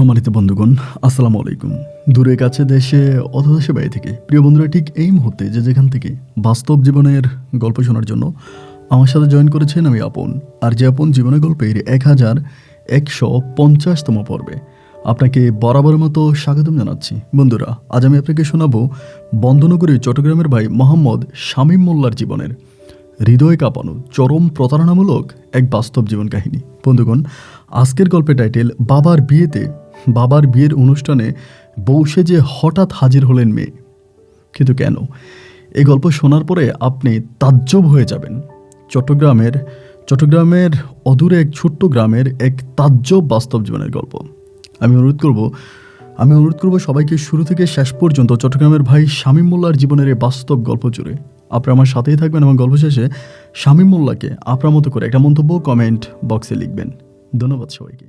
সম্মানিত বন্ধুগণ, আসসালামু আলাইকুম। দূরে কাছে দেশে অথবা দেশে বাইরে থেকে প্রিয় বন্ধুরা, ঠিক এই মুহূর্তে যে যেখান থেকে বাস্তব জীবনের গল্প শোনার জন্য আমার সাথে জয়েন করেছেন, আমি আপন। আর যে আপন জীবনের গল্পের 1150তম পর্বে আপনাকে বরাবর মতো স্বাগতম জানাচ্ছি। বন্ধুরা, আজ আমি আপনাকে শোনাবো বন্দনগরী চট্টগ্রামের ভাই মোহাম্মদ শামীম মোল্লার জীবনের হৃদয় কাঁপানো চরম প্রতারণামূলক এক বাস্তব জীবন কাহিনী। বন্ধুগণ, আজকের গল্পের টাইটেল বাবার বিয়ের অনুষ্ঠানে বউ সেজে হঠাৎ হাজির হলেন মেয়ে। কিন্তু কেন? এই গল্প শোনার পরে আপনি তাজ্জব হয়ে যাবেন। চট্টগ্রামের অদূরে এক ছোট্ট গ্রামের এক তাজ্জব বাস্তব জীবনের গল্প। আমি অনুরোধ করব সবাইকে শুরু থেকে শেষ পর্যন্ত চট্টগ্রামের ভাই শামীম মোল্লার জীবনের এই বাস্তব গল্প জুড়ে আপনারা আমার সাথেই থাকবেন এবং গল্প শেষে শামীম মোল্লাকে আপনার মতো করে একটা মন্তব্য কমেন্ট বক্সে লিখবেন। ধন্যবাদ সবাইকে।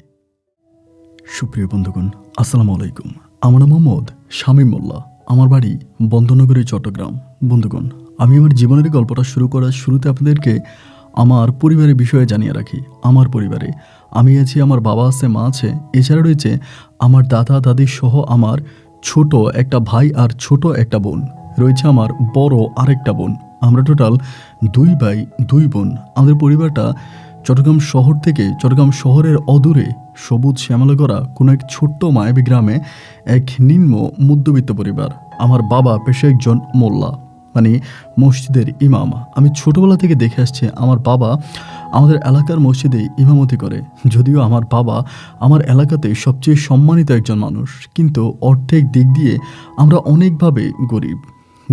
সুপ্রিয় বন্ধুগণ, আসসালামু আলাইকুম। আমার নাম মোহাম্মদ শামীম মোল্লা। আমার বাড়ি বন্দনগরী, চট্টগ্রাম। বন্ধুগণ, আমি আমার জীবনের গল্পটা শুরু করার শুরুতে আপনাদেরকে আমার পরিবারের বিষয়ে জানিয়ে রাখি। আমার পরিবারে আমি আছি, আমার বাবা আছে, মা আছে, এছাড়া রয়েছে আমার দাদা দাদি সহ আমার ছোট একটা ভাই আর ছোট একটা বোন। রয়েছে আমার বড় আরেকটা বোন। আমরা টোটাল 2 ভাই 2 বোন। আমাদের পরিবারটা চট্টগ্রাম শহরের অদূরে সবুজ শ্যামলে করা কোনো এক ছোট্ট মায়াবী গ্রামে এক নিম্ন মধ্যবিত্ত পরিবার। আমার বাবা পেশায় একজন মোল্লা, মানে মসজিদের ইমাম। আমি ছোটবেলা থেকে দেখে আসছি আমার বাবা আমাদের এলাকার মসজিদে ইমামতি করে। যদিও আমার বাবা আমার এলাকাতে সবচেয়ে সম্মানিত একজন মানুষ, কিন্তু অর্থের দিক দিয়ে আমরা অনেকভাবে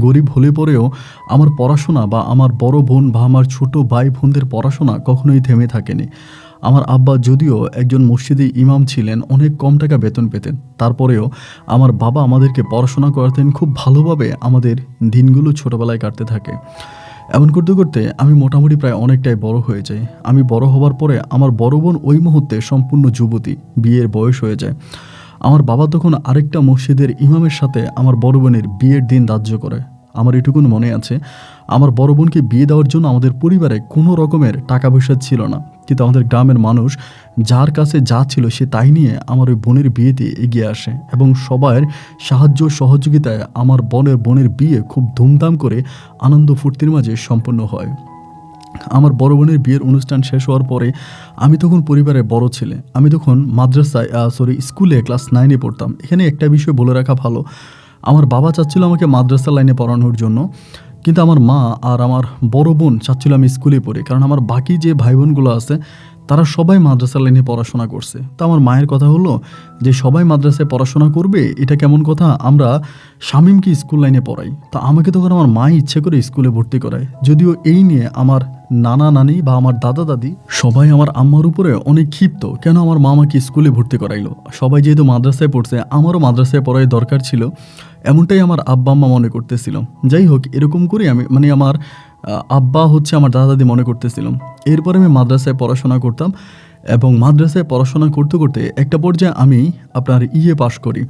গরিব হলে পরেও আমার পড়াশোনা বা আমার বড় বোন বা আমার ছোট ভাই বোনদের পড়াশোনা কখনোই থেমে থাকেনি। আমার আব্বা যদিও একজন মসজিদে ইমাম ছিলেন, অনেক কম টাকা বেতন পেতেন, তারপরেও আমার বাবা আমাদেরকে পড়াশোনা করাতেন খুব ভালোভাবে। আমাদের দিনগুলো ছোটোবেলায় কাটতে থাকে। এমন করতে করতে আমি মোটামুটি প্রায় অনেকটাই বড় হয়ে যাই। আমি বড় হওয়ার পরে আমার বড় বোন ওই মুহূর্তে সম্পূর্ণ যুবতী, বিয়ের বয়স হয়ে যায়। আমার বাবা তখন আরেকটা মসজিদের ইমামের সাথে আমার বড় বোনের বিয়ের দিন ধার্য করে। আমার এটুকুন মনে আছে, আমার বড় বোনকে বিয়ে দেওয়ার জন্য আমাদের পরিবারে কোনো রকমের টাকা পয়সা ছিল না, কিন্তু আমাদের গ্রামের মানুষ যার কাছে যা ছিল সে তাই নিয়ে আমার ওই বোনের বিয়েতে এগিয়ে আসে এবং সবার সাহায্য সহযোগিতায় আমার বোনের বিয়ে খুব ধুমধাম করে আনন্দ ফুর্তির মাঝে সম্পন্ন হয়। আমার বড় বোনের বিয়ের অনুষ্ঠান শেষ হওয়ার পরে আমি তখন পরিবারের বড় ছেলে। আমি তখন স্কুলে ক্লাস 9-এ পড়তাম। এখানে একটা বিষয় বলে রাখা ভালো, আমার বাবা চাচ্ছিল আমাকে মাদ্রাসা লাইনে পড়ানোর জন্য, কিন্তু আমার মা আর আমার বড় বোন চাচ্ছিল আমি স্কুলে পড়ি, কারণ আমার বাকি যে ভাই বোনগুলো আছে তারা সবাই মাদ্রাসা লাইনে পড়াশোনা করছে। তো আমার মায়ের কথা হলো যে সবাই মাদ্রাসায় পড়াশোনা করবে, এটা কেমন কথা, আমরা শামীমকে স্কুল লাইনে পড়াই। তা আমাকে তখন আমার মাই ইচ্ছে করে স্কুলে ভর্তি করায়। যদিও এই নিয়ে আমার নানা নানি বা আমার দাদা দাদি সবাই আমার আম্মার উপরে অনেক ক্ষিপ্ত, কেন আমার মা আমাকে স্কুলে ভর্তি করাইলো। সবাই যেহেতু মাদ্রাসায় পড়ছে, আমারও মাদ্রাসায় পড়াই দরকার ছিল, এমনটাই আমার আব্বা আম্মা মনে করতেছিল। যাই হোক, এরকম করে আমি আমার আব্বা হচ্ছে আমার দাদা দাদি মনে করতেছিলাম। এরপরে আমি মাদ্রাসায় পড়াশোনা করতাম এবং মাদ্রাসায় পড়াশোনা করতে করতে একটা পর্যায়ে আমি আপনার পাস করি,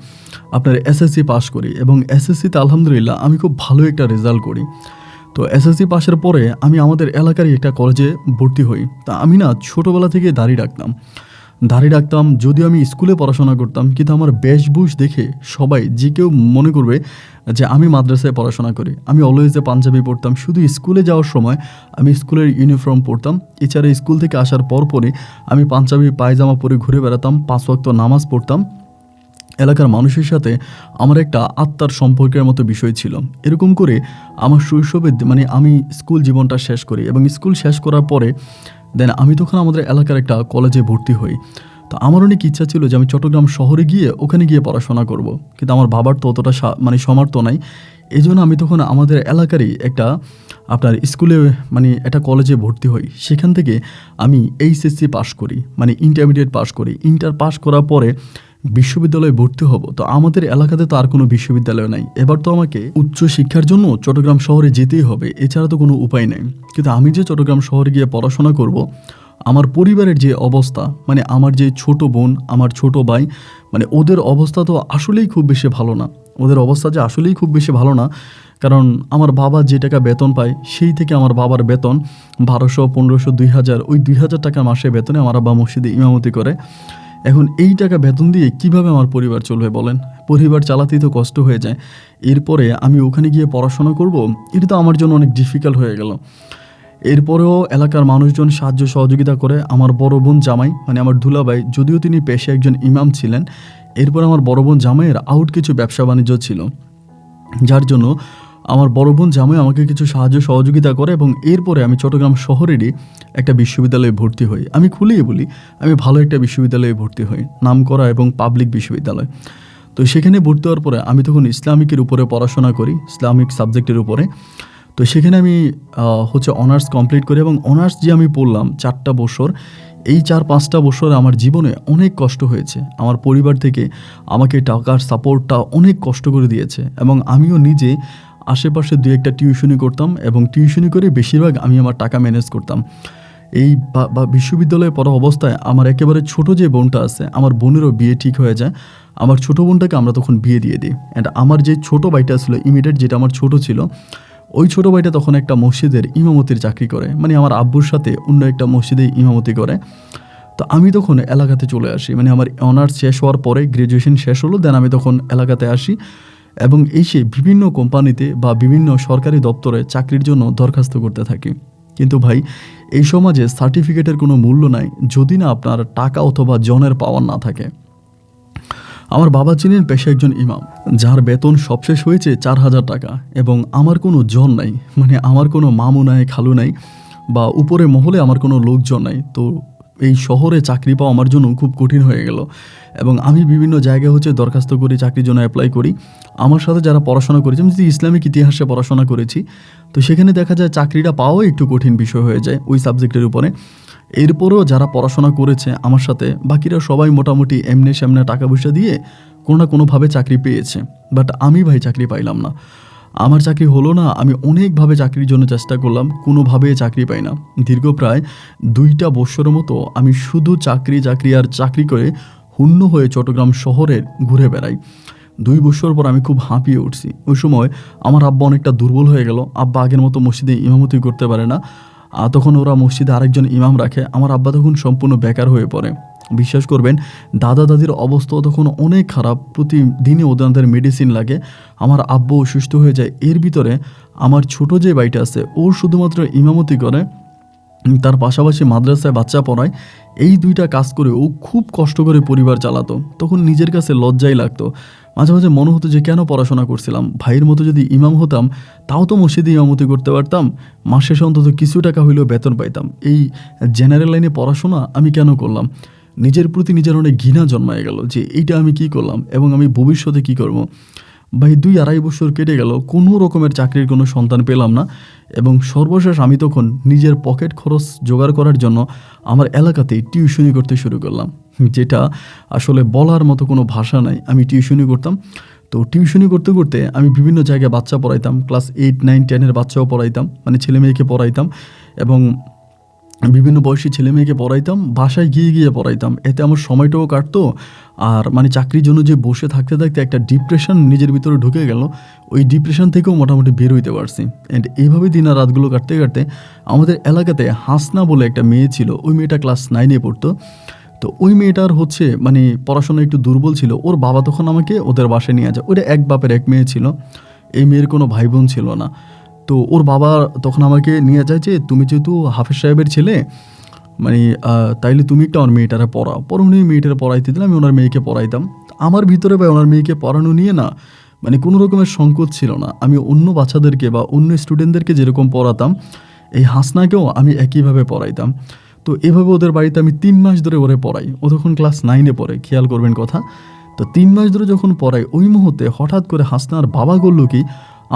আপনার এসএসসি পাস করি এবং এসএসসিতে আলহামদুলিল্লাহ আমি খুব ভালো একটা রেজাল্ট করি। তো এসএসসি পাসের পরে আমি আমাদের এলাকারই একটা কলেজে ভর্তি হই। তা আমি না ছোটোবেলা থেকে দাড়ি রাখতাম, যদিও আমি স্কুলে পড়াশোনা করতাম, কিন্তু আমার বেশভূষ দেখে সবাই যে কেউ মনে করবে যে আমি মাদ্রাসায় পড়াশোনা করি। আমি অলওয়েজে পাঞ্জাবি পরতাম, শুধু স্কুলে যাওয়ার সময় আমি স্কুলের ইউনিফর্ম পরতাম। এছাড়া স্কুল থেকে আসার পরপরই আমি পাঞ্জাবি পায়জামা পরে ঘুরে বেড়াতাম, 5 ওয়াক্ত নামাজ পড়তাম। এলাকার মানুষের সাথে আমার একটা আত্মার সম্পর্কের মতো বিষয় ছিল। এরকম করে আমার শৈশবে আমি স্কুল জীবনটা শেষ করি এবং স্কুল শেষ করার পরে আমি তখন আমাদের এলাকার একটা কলেজে ভর্তি হই। তো আমার অনেক ইচ্ছা ছিল যে আমি চট্টগ্রাম শহরে ওখানে গিয়ে পড়াশোনা করব, কিন্তু আমার বাবার তো অতটা সামর্থ্য নাই। এই জন্য আমি তখন আমাদের এলাকারই একটা আপনার স্কুলে একটা কলেজে ভর্তি হই। সেখান থেকে আমি এইচএসসি পাস করি, ইন্টারমিডিয়েট পাস করি। ইন্টার পাস করার পরে বিশ্ববিদ্যালয়ে ভর্তি হব। তো আমাদের এলাকাতে তো আর কোনো বিশ্ববিদ্যালয় নাই, এবার তো আমাকে উচ্চ শিক্ষার জন্য চট্টগ্রাম শহরে যেতেই হবে, এছাড়া তো কোনো উপায় নেই। কিন্তু আমি যে চট্টগ্রাম শহরে গিয়ে পড়াশোনা করব, আমার পরিবারের যে অবস্থা, আমার যে ছোট বোন, আমার ছোট ভাই, ওদের অবস্থা তো আসলেই খুব বেশি ভালো না। কারণ আমার বাবা যে টাকা বেতন পায় সেই থেকে আমার বাবার বেতন 1200, 1500, 2000, ওই 2000 টাকা মাসে বেতনে আমার বাবা মসজিদে ইমামতি করে এখন এই টাকা বেতন দিয়ে কিভাবে আমার পরিবার চলবে বলেন? পরিবার চালাতেই তো কষ্ট হয়ে যায়। এরপরে আমি ওখানে গিয়ে পড়াশোনা করব, এটা তো আমার জন্য অনেক ডিফিকাল্ট হয়ে গেল। এরপরেও এলাকার মানুষজন সাহায্য সহযোগিতা করে। আমার বড় বোন জামাই, মানে আমার দুলাভাই, যদিও তিনি পেশায় একজন ইমাম ছিলেন, এরপর আমার বড় বোন জামাইয়ের আউট কিছু ব্যবসা বাণিজ্য ছিল, যার জন্য আমার বড় বোন জামাই আমাকে কিছু সাহায্য সহযোগিতা করে এবং এরপরে আমি চট্টগ্রাম শহরেরই একটা বিশ্ববিদ্যালয়ে ভর্তি হই। আমি খুলেই বলি, আমি ভালো একটা বিশ্ববিদ্যালয়ে ভর্তি হই, নামকরা এবং পাবলিক বিশ্ববিদ্যালয়। তো সেখানে ভর্তি হওয়ার পরে আমি তখন ইসলামিকের উপরে পড়াশোনা করি, ইসলামিক সাবজেক্টের উপরে। তো সেখানে আমি অনার্স কমপ্লিট করি এবং অনার্স যে আমি পড়লাম 4টা বছর, এই 4-5টা বছর আমার জীবনে অনেক কষ্ট হয়েছে। আমার পরিবার থেকে আমাকে টাকার সাপোর্টটা অনেক কষ্ট করে দিয়েছে এবং আমিও নিজে আশেপাশে 2-1টা টিউশনি করতাম এবং টিউশনি করে বেশিরভাগ আমি আমার টাকা ম্যানেজ করতাম। এই বিশ্ববিদ্যালয়ে পড়া অবস্থায় আমার একেবারে ছোট যে বোনটা আছে, আমার বোনেরও বিয়ে ঠিক হয়ে যায়। আমার ছোট বোনটাকে আমরা তখন বিয়ে দিয়ে দিই। অ্যান্ড আমার যে ছোট ভাইটা ছিল ইমিডিয়েট, যেটা আমার ছোট ছিল, ওই ছোটো ভাইটা তখন একটা মসজিদের ইমামতির চাকরি করে, মানে আমার আব্বুর সাথে অন্য একটা মসজিদে ইমামতি করে। তো আমি তখন এলাকাতে চলে আসি, মানে আমার অনার্স শেষ হওয়ার পরে গ্র্যাজুয়েশন শেষ হলো, দেন আমি তখন এলাকাতে আসি এবং এসে বিভিন্ন কোম্পানিতে বা বিভিন্ন সরকারি দপ্তরে চাকরির জন্য দরখাস্ত করতে থাকি। কিন্তু ভাই, এই সমাজে সার্টিফিকেটের কোনো মূল্য নাই যদি না আপনার টাকা অথবা জনের পাওয়ার না থাকে। আমার বাবা ছিলেন পেশায় একজন ইমাম, যার বেতন সবশেষ হয়েছে 4,000 টাকা এবং আমার কোনো জন নাই, মানে আমার কোনো মামু নাই, খালু নাই, বা উপরে মহলে আমার কোনো লোকজন নাই। তো এই শহরে চাকরি পাওয়া আমার জন্য খুব কঠিন হয়ে গেল এবং আমি বিভিন্ন জায়গায় দরখাস্ত করি, চাকরির জন্য অ্যাপ্লাই করি। আমার সাথে যারা পড়াশোনা করেছে, আমি যদি ইসলামিক ইতিহাসে পড়াশোনা করেছি, তো সেখানে দেখা যায় চাকরিটা পাওয়াও একটু কঠিন বিষয় হয়ে যায় ওই সাবজেক্টের উপরে। এরপরেও যারা পড়াশোনা করেছে আমার সাথে, বাকিরা সবাই মোটামুটি এমনি সামনে টাকা পয়সা দিয়ে কোনো না কোনোভাবে চাকরি পেয়েছে। বাট আমি ভাই চাকরি পাইলাম না, আমার চাকরি হলো না। আমি অনেকভাবে চাকরির জন্য চেষ্টা করলাম, কোনোভাবে চাকরি পাই না। দীর্ঘ প্রায় 2টা বছরের মতো আমি শুধু চাকরি আর চাকরি করে হুন্য হয়ে চট্টগ্রাম শহরে ঘুরে বেড়াই। 2 বছর পর আমি খুব হাঁপিয়ে উঠছি। ওই সময় আমার আব্বা অনেকটা দুর্বল হয়ে গেল। আব্বা আগের মতো মসজিদে ইমামতি করতে পারে না। তখন ওরা মসজিদে আরেকজন ইমাম রাখে। আমার আব্বা তখন সম্পূর্ণ বেকার হয়ে পড়ে। বিশ্বাস করবেন, দাদা দাদির অবস্থাও তখন অনেক খারাপ, প্রতিদিনই ওদের মেডিসিন লাগে। আমার আব্বু অসুস্থ হয়ে যায়। এর ভিতরে আমার ছোট যে ভাইটা আছে, ও শুধুমাত্র ইমামতি করে, তার পাশাপাশি মাদ্রাসায় বাচ্চা পড়ায়। এই 2টা কাজ করে ও খুব কষ্ট করে পরিবার চালাতো। তখন নিজের কাছে লজ্জাই লাগতো। মাঝে মাঝে মনে হতো যে কেন পড়াশোনা করছিলাম, ভাইয়ের মতো যদি ইমাম হতাম তাও তো মসজিদে ইমামতি করতে পারতাম, মাস শেষে অন্তত কিছু টাকা হইলেও বেতন পাইতাম। এই জেনারেল লাইনে পড়াশোনা আমি কেন করলাম? নিজের প্রতি নিজের অনেক ঘৃণা জন্মায় গেল যে এইটা আমি কি করলাম এবং আমি ভবিষ্যতে কি করব। ভাই 2-2.5 বছর কেটে গেল, কোনো রকমের চাকরির কোনো সন্ধান পেলাম না এবং সর্বশেষ আমি তখন নিজের পকেট খরচ জোগাড় করার জন্য আমার এলাকাতেই টিউশনি করতে শুরু করলাম, যেটা আসলে বলার মতো কোনো ভাষা নাই। আমি টিউশনি করতাম। তো টিউশনি করতে করতে আমি বিভিন্ন জায়গায় বাচ্চা পড়াইতাম, ক্লাস 8, 9, 10 বাচ্চাও পড়াইতাম, মানে ছেলে মেয়েকে পড়াইতাম এবং বিভিন্ন বয়সী ছেলে মেয়েকে পড়াইতাম, বাসায় গিয়ে পড়াইতাম। এতে আমার সময়টাও কাটতো। আর মানে চাকরির জন্য যে বসে থাকতে থাকতে একটা ডিপ্রেশন নিজের ভিতরে ঢুকে গেল, ওই ডিপ্রেশন থেকেও মোটামুটি বের হইতে পারছি। অ্যান্ড এইভাবে দিন আর রাতগুলো কাটতে কাটতে আমাদের এলাকাতে হাসনা বলে একটা মেয়ে ছিল। ওই মেয়েটা ক্লাস 9-এ পড়তো। তো ওই মেয়েটার মানে পড়াশোনা একটু দুর্বল ছিল। ওর বাবা তখন আমাকে ওদের বাসায় নিয়ে যায়। ওটা এক বাপের এক মেয়ে ছিল, এই মেয়ের কোনো ভাই বোন ছিল না। তো ওর বাবা তখন আমাকে নিয়ে যায় যে তুমি যেহেতু হাফেজ সাহেবের ছেলে, মানে তাইলে তুমি একটা আমার মেয়েটারে পড়াও। পরে উনি মেয়েটারে পড়াইতে দিলাম, আমি ওনার মেয়েকে পড়াইতাম। আমার ভিতরে বা ওনার মেয়েকে পড়ানো নিয়ে না মানে কোনো রকমের সংকোচ ছিল না। আমি অন্য বাচ্চাদেরকে বা অন্য স্টুডেন্টদেরকে যেরকম পড়াতাম, এই হাসনাকেও আমি একইভাবে পড়াইতাম। তো এভাবে ওদের বাড়িতে আমি 3 মাস ধরে ওরে পড়াই। ও তখন ক্লাস 9-এ পড়ে, খেয়াল করবেন কথা। তো 3 মাস ধরে যখন পড়াই, ওই মুহূর্তে হঠাৎ করে হাসনার বাবা করলো কি,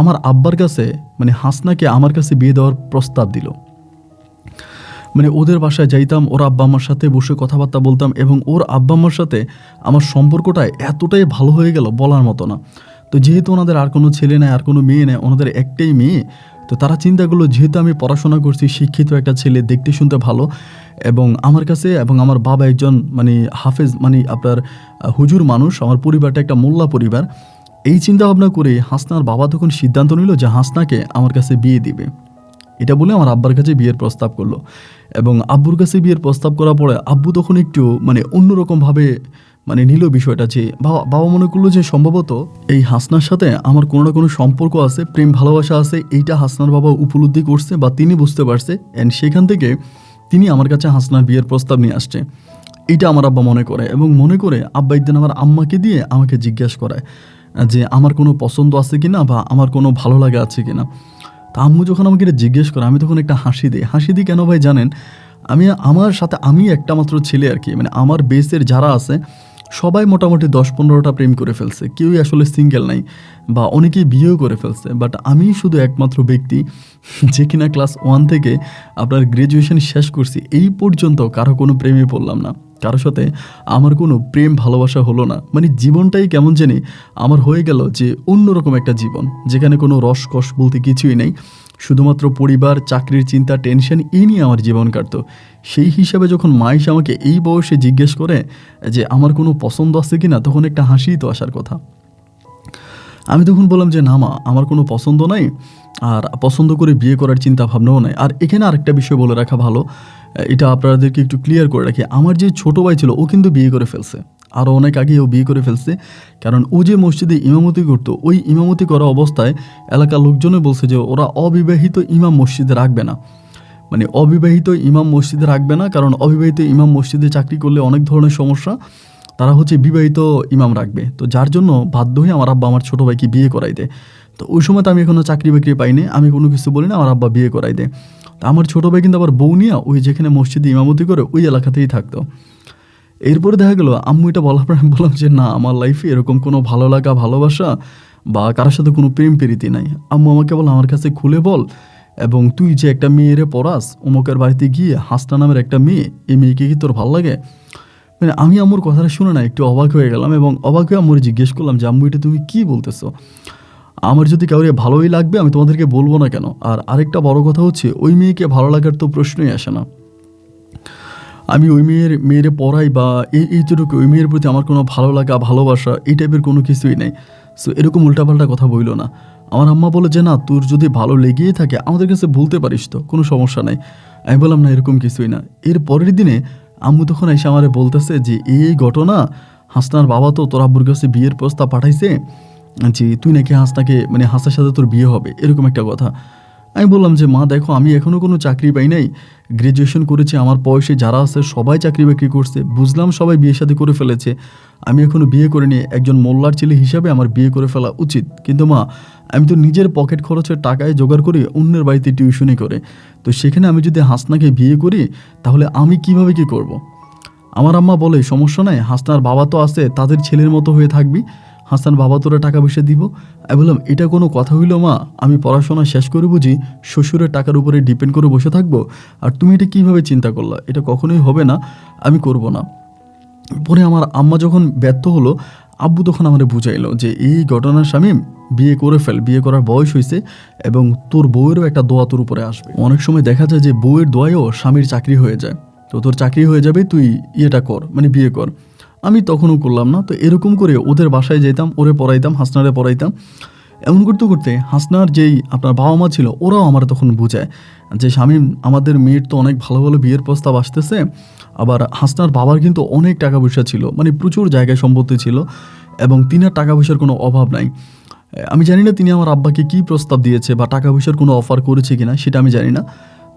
আমার আব্বার কাছে মানে হাসনাকে আমার কাছে বিয়ে দেওয়ার প্রস্তাব দিল। মানে ওদের বাসায় যাইতাম, ওর আব্বা আমার সাথে বসে কথাবার্তা বলতাম এবং ওর আব্বা আমার সাথে আমার সম্পর্কটা এতটাই ভালো হয়ে গেল বলার মতো না। তো যেহেতু ওনাদের আর কোনো ছেলে নেই, আর কোনো মেয়ে নেই, ওনাদের একটাই মেয়ে। তো তারা চিন্তা করলো যেহেতু আমি পড়াশোনা করছি, শিক্ষিত একটা ছেলে, দেখতে শুনতে ভালো এবং আমার কাছে, এবং আমার বাবা একজন মানে হাফেজ, মানে আপনার হুজুর মানুষ, আমার পরিবারটা একটা মোল্লা পরিবার। এই চিন্তা ভাবনা করে হাসনার বাবা তখন সিদ্ধান্ত নিল যে হাসনাকে আমার কাছে বিয়ে দিবে। এটা বলে আমার আব্বার কাছে বিয়ের প্রস্তাব করলো। এবং আব্বুর কাছে বিয়ের প্রস্তাব করার পরে আব্বু তখন একটু মানে অন্যরকমভাবে মানে নিল বিষয়টা, যে বাবা বাবা মনে করলো যে সম্ভবত এই হাসনার সাথে আমার কোনো না কোনো সম্পর্ক আছে, প্রেম ভালোবাসা আছে, এইটা হাসনার বাবা উপলব্ধি করছে বা তিনি বুঝতে পারছে। অ্যান্ড সেখান থেকে তিনি আমার কাছে হাসনার বিয়ের প্রস্তাব নিয়ে আসছে, এইটা আমার আব্বা মনে করে। এবং মনে করে আব্বা একদিন আমার আম্মাকে দিয়ে আমাকে জিজ্ঞাসা করায় যে আমার কোনো পছন্দ আছে কি না বা আমার কোনো ভালো লাগা আছে কি না। তা আম্মু যখন আমাকে এটা জিজ্ঞেস করে আমি তখন একটা হাসি দিই। হাসি দিই কেন ভাই জানেন? আমার সাথে আমি একটা মাত্র ছেলে আর কি, মানে আমার বেসের যারা আছে সবাই মোটামুটি 10-15টা প্রেম করে ফেলছে, কেউই আসলে সিঙ্গেল নাই বা অনেকেই বিয়েও করে ফেলছে। বাট আমি শুধু একমাত্র ব্যক্তি যে কিনা ক্লাস 1 থেকে আপনার গ্র্যাজুয়েশন শেষ করছি, এই পর্যন্ত কারো কোনো প্রেমে পড়লাম না, কারোর সাথে আমার কোনো প্রেম ভালোবাসা হলো না। মানে জীবনটাই কেমন জানি আমার হয়ে গেল যে অন্যরকম একটা জীবন, যেখানে কোনো রসকস বলতে কিছুই নেই, শুধুমাত্র পরিবার, চাকরির চিন্তা, টেনশন, এই নিয়ে আমার জীবন কাটতো। সেই হিসাবে যখন মা এসে আমাকে এই বয়সে জিজ্ঞেস করে যে আমার কোনো পছন্দ আছে কি না, তখন একটা হাসিই তো আসার কথা। আমি তখন বললাম যে না মা, আমার কোনো পছন্দ নাই, আর পছন্দ করে বিয়ে করার চিন্তা ভাবনাও নাই। আর এখানে আরেকটা বিষয় বলে রাখা ভালো, এটা আপনাদেরকে একটু ক্লিয়ার করে রাখি, আমার যে ছোটো ভাই ছিল ও কিন্তু বিয়ে করে ফেলছে, আরও অনেক আগে ও বিয়ে করে ফেলছে। কারণ ও যে মসজিদে ইমামতি করতো, ওই ইমামতি করা অবস্থায় এলাকার লোকজনে বলছে যে ওরা অবিবাহিত ইমাম মসজিদে রাখবে না, মানে অবিবাহিত ইমাম মসজিদে রাখবে না, কারণ অবিবাহিত ইমাম মসজিদে চাকরি করলে অনেক ধরনের সমস্যা, তারা হচ্ছে বিবাহিত ইমাম রাখবে। তো যার জন্য বাধ্য হয়ে আমার আব্বা আমার ছোটো ভাইকে বিয়ে করাই দেয়। তো ওই সময় তো আমি এখনও চাকরি বাকরি পাইনি, আমি কোনো কিছু বলি না, আমার আব্বা বিয়ে করাই দেয়। তো আমার ছোটো ভাই কিন্তু আবার বউ নিয়ে ওই যেখানে মসজিদে ইমামতি করে ওই এলাকাতেই থাকতো। এরপরে দেখা গেলো আম্মু এটা বলার পর আমি বললাম যে না, আমার লাইফে এরকম কোনো ভালো লাগা, ভালোবাসা বা কারোর সাথে কোনো প্রেম প্রীতি নাই। আম্মু আমাকে বল আমার কাছে খুলে বল, এবং তুই যে একটা মেয়েরে পড়াস, অমুকের বাড়িতে গিয়ে হাসনা নামের একটা মেয়ে, এই মেয়েকে কি তোর ভালো লাগে? মানে আমি আম্মুর কথাটা শুনে না একটু অবাক হয়ে গেলাম, এবং অবাক হয়ে আম্মুর জিজ্ঞেস করলাম যে আম্মু এটা তুমি কী বলতেছো? আমার যদি কাউরে ভালোই লাগবে আমি তোমাদেরকে বলবো না কেন? আর আরেকটা বড় কথা হচ্ছে ওই মেয়েকে ভালো লাগার তো প্রশ্নই আসে না। আমি ওই মেয়েরে পড়াই বা এইটুকু, ওই মেয়ের প্রতি আমার কোনো ভালো লাগা, ভালোবাসা এই টাইপের কোনো কিছুই নেই। সো এরকম উল্টাপাল্টা কথা বইল না। আমার আম্মা বলে যে না, তোর যদি ভালো লেগেই থাকে আমাদের কাছে বলতে পারিস, তো কোনো সমস্যা নাই। আমি বললাম না, এরকম কিছুই না। এর পরের দিনে আম্মু তখন এসে আমারে বলতেছে যে এই ঘটনা, হাসনার বাবা তো তোর আব্বুর কাছে বিয়ের প্রস্তাব পাঠাইছে, যে তুই নাকি হাসনাকে, মানে হাসনার সাথে তোর বিয়ে হবে, এরকম একটা কথা। আমি বললাম যে মা দেখো, আমি এখনও কোনো চাকরি পাই নাই, গ্র্যাজুয়েশন করেছি, আমার বয়সে যারা আছে সবাই চাকরি বাকরি করছে, বুঝলাম সবাই বিয়ে শাদী করে ফেলেছে, আমি এখনও বিয়ে করিনি, একজন মোল্লার ছেলে হিসাবে আমার বিয়ে করে ফেলা উচিত। কিন্তু মা, আমি তো নিজের পকেট খরচের টাকায় জোগাড় করি অন্যের বাড়িতে টিউশনি করে, তো সেখানে আমি যদি হাসনাকে বিয়ে করি তাহলে আমি কিভাবে কি করব? আমার আম্মা বলে সমস্যা নাই, হাসনার বাবা তো আছে, তাদের ছেলের মতো হয়ে থাকবি, হাসান বাবা তোরা টাকা পয়সা দিব। আমি বললাম এটা কোনো কথা হইল মা? আমি পড়াশোনা শেষ করে বুঝি শ্বশুরের টাকার উপরে ডিপেন্ড করে বসে থাকবো? আর তুমি এটা কীভাবে চিন্তা করলা? এটা কখনোই হবে না, আমি করব না। পরে আমার আম্মা যখন ব্যর্থ হলো, আব্বু তখন আমারে বুঝাইলো যে এই ঘটনার শামীম, বিয়ে করে ফেল, বিয়ে করার বয়স হয়েছে, এবং তোর বউয়েরও একটা দোয়া তোর উপরে আসবে। অনেক সময় দেখা যায় যে বউয়ের দোয়ায়ও স্বামীর চাকরি হয়ে যায়, তো তোর চাকরি হয়ে যাবে, তুই ইয়েটা কর, মানে বিয়ে কর। আমি তখনও করলাম না। তো এরকম করে ওদের বাসায় যেতাম, ওরে পড়াইতাম, হাসনারে পড়াইতাম। এমন করতে করতে হাসনার যেই আপনার বাবা মা ছিল ওরাও আমার তখন বুঝায় যে শামীম, আমাদের মেয়ের তো অনেক ভালো ভালো বিয়ের প্রস্তাব আসতেছে, আবার হাসনার বাবার কিন্তু অনেক টাকা পয়সা ছিল, মানে প্রচুর জায়গায় সম্পত্তি ছিল, এবং তিনার টাকা পয়সার কোনো অভাব নাই। আমি জানি না তিনি আমার আব্বাকে কী প্রস্তাব দিয়েছে বা টাকা পয়সার কোনো অফার করেছে কিনা, সেটা আমি জানি না।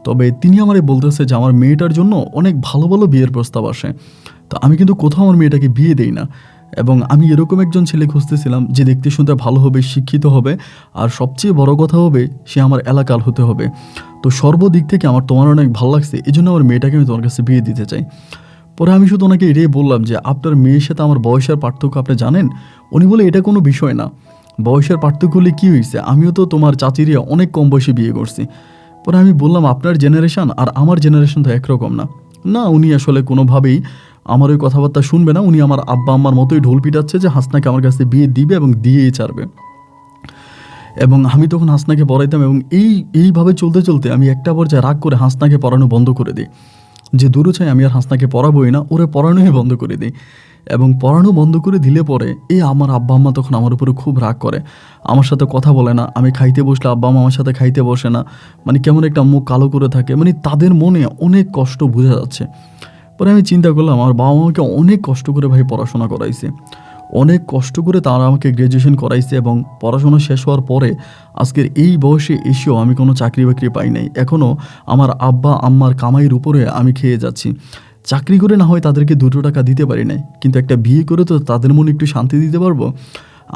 তবে তিনি আমারে বলতেছে যে আমার মেয়েটার জন্য অনেক ভালো ভালো বিয়ের প্রস্তাব আসে। তো আমি কিন্তু কোথাও আমার মেয়েটাকে বিয়ে দেই না, এবং আমি এরকম একজন ছেলে খুঁজতেছিলাম যে দেখতে শুনতে ভালো হবে, শিক্ষিত হবে, আর সবচেয়ে বড় কথা হবে সে আমার এলাকার হতে হবে। তো সর্বদিক থেকে আমার তোমার অনেক ভালো লাগছে, এই জন্য আমার মেয়েটাকে আমি তোমার কাছে বিয়ে দিতে চাই। পরে আমি শুধু ওনাকে এটাই বললাম যে আপনার মেয়ের সাথে আমার বয়সের পার্থক্য আপনি জানেন? উনি বলে এটা কোনো বিষয় না, বয়সের পার্থক্য হলে কী হয়েছে, আমিও তো তোমার চাচিরে অনেক কম বয়সে বিয়ে করছি। পরে আমি বললাম আপনার জেনারেশন আর আমার জেনারেশন তো একরকম না। না, উনি আসলে কোনোভাবেই আমার ওই কথাবার্তা শুনবে না, উনি আমার আব্বা আম্মার মতোই ঢোল পিটাচ্ছে যে হাসনাকে আমার কাছে বিয়ে দিবে এবং দিয়েই ছাড়বে। এবং আমি তখন হাসনাকে পড়াইতাম, এবং এইভাবে চলতে চলতে আমি একটা পর্যায়ে রাগ করে হাসনাকে পড়ানো বন্ধ করে দিই, যে দূরে চাই আমি আর হাসনাকে পড়াবোই না, ওরে পড়ানোই বন্ধ করে দিই। এবং পড়ানো বন্ধ করে দিলে পরে আমার আব্বা আম্মা তখন আমার উপরে খুব রাগ করে, আমার সাথে কথা বলে না। আমি খাইতে বসলে আব্বা আম্মা আমার সাথে খাইতে বসে না, মানে কেমন একটা মুখ কালো করে থাকে, মানে তাদের মনে অনেক কষ্ট বোঝা যাচ্ছে। পরে আমি চিন্তা করলাম আমার বাবা মাকে অনেক কষ্ট করে ভাই পড়াশোনা করাইছে, অনেক কষ্ট করে তারা আমাকে গ্র্যাজুয়েশন করাইছে, এবং পড়াশোনা শেষ হওয়ার পরে আজকের এই বয়সে এসেও আমি কোনো চাকরি বাকরি পাই নাই। এখনও আমার আব্বা আম্মার কামাইয়ের উপরে আমি খেয়ে যাচ্ছি। চাকরি করে না হয় তাদেরকে 2 টাকা দিতে পারি নাই, কিন্তু একটা বিয়ে করে তো তাদের মনে একটু শান্তি দিতে পারবো।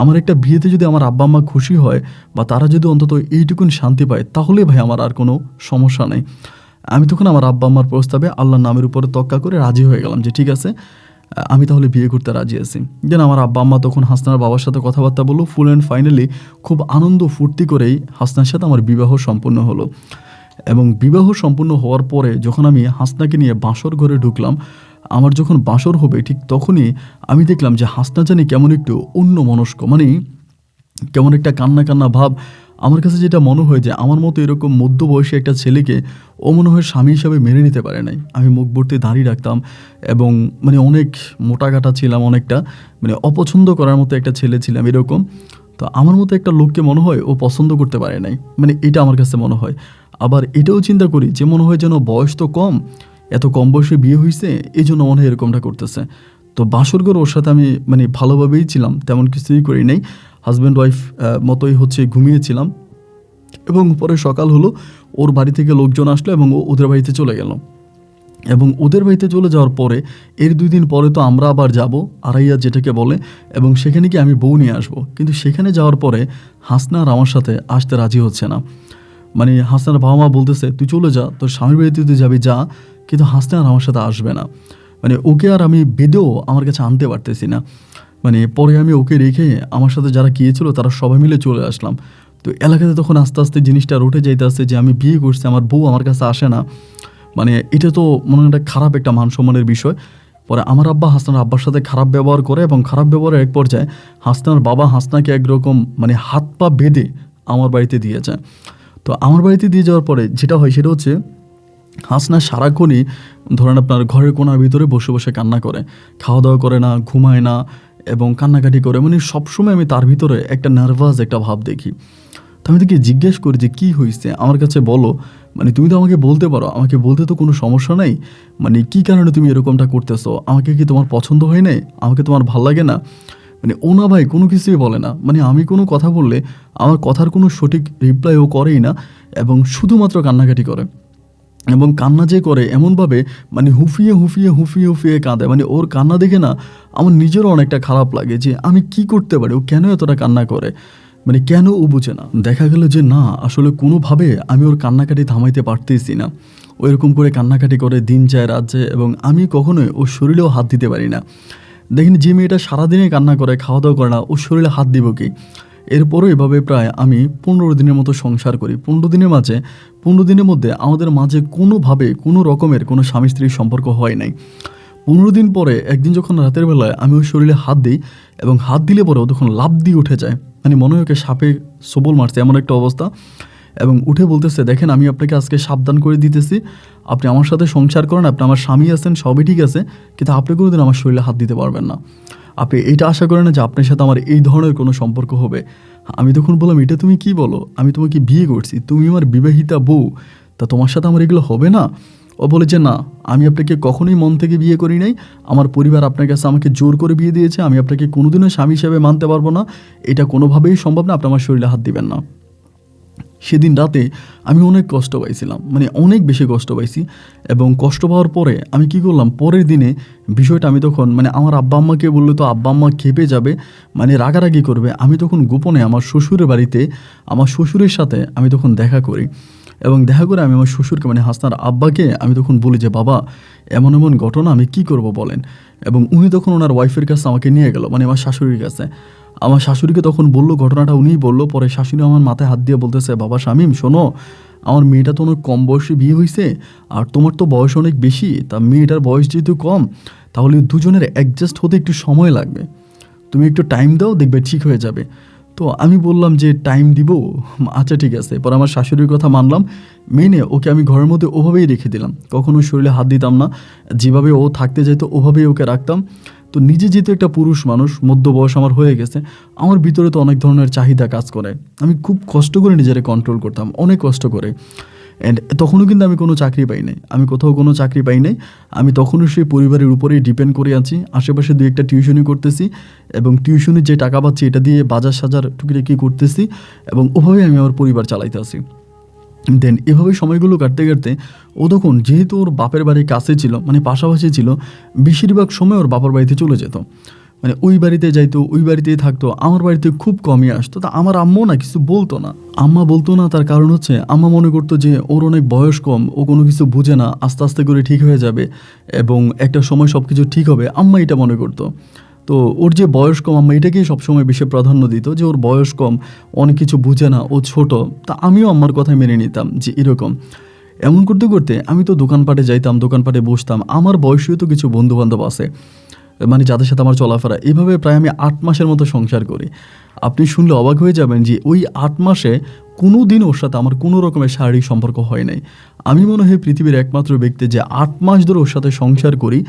আমার একটা বিয়েতে যদি আমার আব্বা আম্মা খুশি হয় বা তারা যদি অন্তত এইটুকুন শান্তি পায়, তাহলে ভাই আমার আর কোনো সমস্যা নেই। আমি তখন আমার আব্বা আম্মার প্রস্তাবে আল্লাহর নামের উপরে তক্কা করে রাজি হয়ে গেলাম যে ঠিক আছে, আমি তাহলে বিয়ে করতে রাজি আছি। দেন আমার আব্বা আম্মা তখন হাসনার বাবার সাথে কথাবার্তা বললো, ফুল অ্যান্ড ফাইনালি খুব আনন্দ ফুর্তি করেই হাসনার সাথে আমার বিবাহ সম্পূর্ণ হলো। এবং বিবাহ সম্পূর্ণ হওয়ার পরে যখন আমি হাসনাকে নিয়ে বাসর ঘরে ঢুকলাম, আমার যখন বাসর হবে ঠিক তখনই আমি দেখলাম যে হাসনা জানি কেমন একটু অন্যমনস্ক, মানে কেমন একটা কান্না কান্না ভাব। আমার কাছে যেটা মনে হয় যে আমার মতো এরকম মধ্যবয়সী একটা ছেলেকে ও মনে হয় স্বামী হিসাবে মেনে নিতে পারে নাই। আমি মুখ ভর্তি দাঁড়িয়ে রাখতাম এবং মানে অনেক মোটাকাটা ছিলাম, অনেকটা মানে অপছন্দ করার মতো একটা ছেলে ছিলাম এরকম। তো আমার মতো একটা লোককে মনে হয় ও পছন্দ করতে পারে নাই, মানে এটা আমার কাছে মনে হয়। আবার এটাও চিন্তা করি যে মনে হয় যেন বয়স তো কম, এত কম বয়সে বিয়ে হয়েছে, এই জন্য মনে হয় এরকমটা করতেছে। তো বাসর ঘর ওর সাথে আমি মানে ভালোভাবেই ছিলাম, তেমন কিছুই করি নাই, হাজব্যান্ড ওয়াইফ মতোই ঘুমিয়েছিলাম। এবং পরে সকাল হলো, ওর বাড়ি থেকে লোকজন আসলো এবং ও ওদের বাড়িতে চলে গেল। এবং ওদের বাড়িতে চলে যাওয়ার পরে এর 2 দিন পরে তো আমরা আবার যাব আড়াইয়া যেটাকে বলে, এবং সেখানে কি আমি বউ নিয়ে আসবো। কিন্তু সেখানে যাওয়ার পরে হাসনা আর আমার সাথে আসতে রাজি হচ্ছে না। মানে হাসনার বাবা মা বলতেছে তুই চলে যা, তোর স্বামীর বাড়িতে তুই যাবি যা, কিন্তু হাসনা আর আমার সাথে আসবে না। মানে ওকে আর আমি বেঁধেও আমার কাছে আনতে পারতেছি না। মানে পরে আমি ওকে রেখে আমার সাথে যারা গিয়েছিল তারা সবাই মিলে চলে আসলাম। তো এলাকাতে তখন আস্তে আস্তে জিনিসটা রটে যাইতে আসছে যে আমি বিয়ে করছি, আমার বউ আমার কাছে আসে না। মানে এটা তো মনে হয় একটা খারাপ একটা মান সম্মানের বিষয়। পরে আমার আব্বা হাসনার আব্বার সাথে খারাপ ব্যবহার করে, এবং খারাপ ব্যবহারের এক পর্যায়ে হাসনার বাবা হাসনাকে একরকম মানে হাত পা বেঁধে আমার বাড়িতে দিয়ে যায়। তো আমার বাড়িতে দিয়ে যাওয়ার পরে যেটা হয় সেটা হচ্ছে হাসনা সারাক্ষণই ধরেন আপনার ঘরের কোনার ভিতরে বসে বসে কান্না করে, খাওয়া দাওয়া করে না, ঘুমায় না এবং কান্নাকাটি করে। মানে সবসময় আমি তার ভিতরে একটা নার্ভাস একটা ভাব দেখি। তো আমি তাকে জিজ্ঞেস করি যে কী হয়েছে, আমার কাছে বলো, মানে তুমি তো আমাকে বলতে পারো, আমাকে বলতে তো কোনো সমস্যা নাই, মানে কী কারণে তুমি এরকমটা করতেছো, আমাকে কি তোমার পছন্দ হয় নাই, আমাকে তোমার ভাল লাগে না? মানে ও না ভাই কোনো কিছুই বলে না। মানে আমি কোনো কথা বললে আমার কথার কোনো সঠিক রিপ্লাই ও করেই না, এবং শুধুমাত্র কান্নাকাটি করে। এবং কান্না যে করে এমনভাবে মানে হুফিয়ে হুফিয়ে হুফিয়ে হুফিয়ে কাঁদে, মানে ওর কান্না দেখে না আমার নিজেরও অনেকটা খারাপ লাগে যে আমি কি করতে পারি, ও কেন এতটা কান্না করে, মানে কেন ও বুঝে না। দেখা গেল যে না, আসলে কোনোভাবে আমি ওর কান্নাকাটি থামাইতে পারতেছি না। ও এরকম করে কান্নাকাটি করে দিন যায় রাত যায়, এবং আমি কখনোই ওর শরীরেও হাত দিতে পারি না। দেখেন যে মেয়েটা সারাদিনে কান্না করে, খাওয়া দাওয়া করে না, ওর শরীরে হাত দিব কি? এরপরও এভাবে প্রায় আমি 15 দিনের মতো সংসার করি। 15 দিনের মধ্যে আমাদের মাঝে কোনোভাবে কোনো রকমের কোনো স্বামী স্ত্রীর সম্পর্ক হয় নাই। 15 দিন পরে একদিন যখন রাতের বেলায় আমি ওই শরীরে হাত দিই, এবং হাত দিলে পরে ও তখন লাফ দিয়ে উঠে যায়, মানে মনে হয় ওকে সাপে সবল মারছে এমন একটা অবস্থা। এবং উঠে বলতেছে দেখেন আমি আপনাকে আজকে সাবধান করে দিতেছি, আপনি আমার সাথে সংসার করেন, আপনি আমার স্বামী আছেন, সবই ঠিক আছে, কিন্তু আপনি কোনোদিন আমার শরীরে হাত দিতে পারবেন না। আপনি এটা আশা করেন না যে আপনার সাথে আমার এই ধরনের কোনো সম্পর্ক হবে। আমি তখন বললাম এটা তুমি কি বলো, আমি তোমাকে বিয়ে করছি, তুমি আমার বিবাহিতা বউ, তা তোমার সাথে আমার এগুলো হবে না? ও বলে যে না, আমি আপনাকে কখনোই মন থেকে বিয়ে করি নাই, আমার পরিবার আপনার কাছে আমাকে জোর করে বিয়ে দিয়েছে, আমি আপনাকে কোনোদিনও স্বামী হিসেবে মানতে পারবো না, এটা কোনোভাবেই সম্ভব না, আপনি আমার শরীরে হাত দিবেন না। সেদিন রাতে আমি অনেক কষ্ট পাইছিলাম, মানে অনেক বেশি কষ্ট পাইছি। এবং কষ্ট পাওয়ার পরে আমি কি করলাম, পরের দিনে বিষয়টা আমি তখন মানে আমার আব্বা আম্মাকে বললে তো আব্বা আম্মা খেপে যাবে, মানে রাগারাগি করবে। আমি তখন গোপনে আমার শ্বশুরের বাড়িতে আমার শ্বশুরের সাথে আমি তখন দেখা করি, এবং দেখা করে আমি আমার শ্বশুরকে মানে হাসনার আব্বাকে আমি তখন বলি যে বাবা এমন এমন ঘটনা, আমি কি করব বলেন। এবং উনি তখন ওনার ওয়াইফের কাছে আমাকে নিয়ে গেল, মানে আমার শাশুড়ির কাছে। আমার শাশুড়িকে তখন বললো ঘটনাটা, উনিই বললো। পরে শাশুড়ি আমার মাথায় হাত দিয়ে বলতেছে বাবা শামীম শোনো, আমার মেয়েটা তো অনেক কম বয়সে বিয়ে হয়েছে, আর তোমার তো বয়স অনেক বেশি, তা মেয়েটার বয়স যেহেতু কম, তাহলে দুজনের অ্যাডজাস্ট হতে একটু সময় লাগবে, তুমি একটু টাইম দাও, দেখবে ঠিক হয়ে যাবে। তো আমি বললাম যে টাইম দিব, আচ্ছা ঠিক আছে। পরে আমার শাশুড়ির কথা মানলাম, মেনে ওকে আমি ঘরের মধ্যে ওভাবেই রেখে দিলাম, কখনো শরীরে হাত দিতাম না, যেভাবে ও থাকতে যেত ওভাবেই ওকে রাখতাম। তো নিজে যেহেতু একটা পুরুষ মানুষ, মধ্য বয়স আমার হয়ে গেছে, আমার ভিতরে তো অনেক ধরনের চাহিদা কাজ করে। আমি খুব কষ্ট করে নিজেরে কন্ট্রোল করতাম, অনেক কষ্ট করে। অ্যান্ড তখনও কিন্তু আমি কোনো চাকরি পাই নাই, আমি কোথাও কোনো চাকরি পাই নাই। আমি তখনও সেই পরিবারের উপরেই ডিপেন্ড করে আছি। আশেপাশে দুই একটা টিউশনি করতেছি, এবং টিউশনির যে টাকা পাচ্ছি এটা দিয়ে বাজার সাজার টুকিটাকি করতেছি, এবং ওভাবেই আমি আমার পরিবার চালাইতে আসি। দেন এভাবে সময়গুলো কাটতে কাটতে ও তখন যেহেতু ওর বাপের বাড়ি কাছে ছিল, মানে পাশাপাশি ছিল, বেশিরভাগ সময় ওর বাবার বাড়িতে চলে যেত। মানে ওই বাড়িতে যাইতো, ওই বাড়িতেই থাকতো, আমার বাড়িতে খুব কমই আসতো। তা আমার আম্মু না কিছু বলতো না। আম্মা বলতো না, তার কারণ হচ্ছে আম্মা মনে করতো যে ওর অনেক বয়স কম, ও কোনো কিছু বুঝে না, আস্তে আস্তে করে ঠিক হয়ে যাবে এবং একটা সময় সব কিছু ঠিক হবে, আম্মা এটা মনে করতো। তো ওর যে বয়স কম, আম্মা এটাকেই সবসময় বেশি প্রাধান্য দিত যে ওর বয়স কম, অনেক কিছু বুঝে না, ও ছোট। তা আমিও আম্মার কথাই মেনে নিতাম যে এরকম। এমন করতে করতে আমি তো দোকানপাটে যাইতাম, দোকানপাটে বসতাম, আমার বয়সীয় তো কিছু বন্ধুবান্ধব আছে, মানে যাদের সাথে আমার চলাফেরা। এভাবে প্রায় আমি 8 মাসের মতো সংসার করি। আপনি শুনলে অবাক হয়ে যাবেন যে ওই 8 মাসে কোনো দিন ওর সাথে আমার কোনো রকমের শারীরিক সম্পর্ক হয় নাই। আমি মনে হয় পৃথিবীর একমাত্র ব্যক্তি যে 8 মাস ধরে ওর সাথে সংসার করি,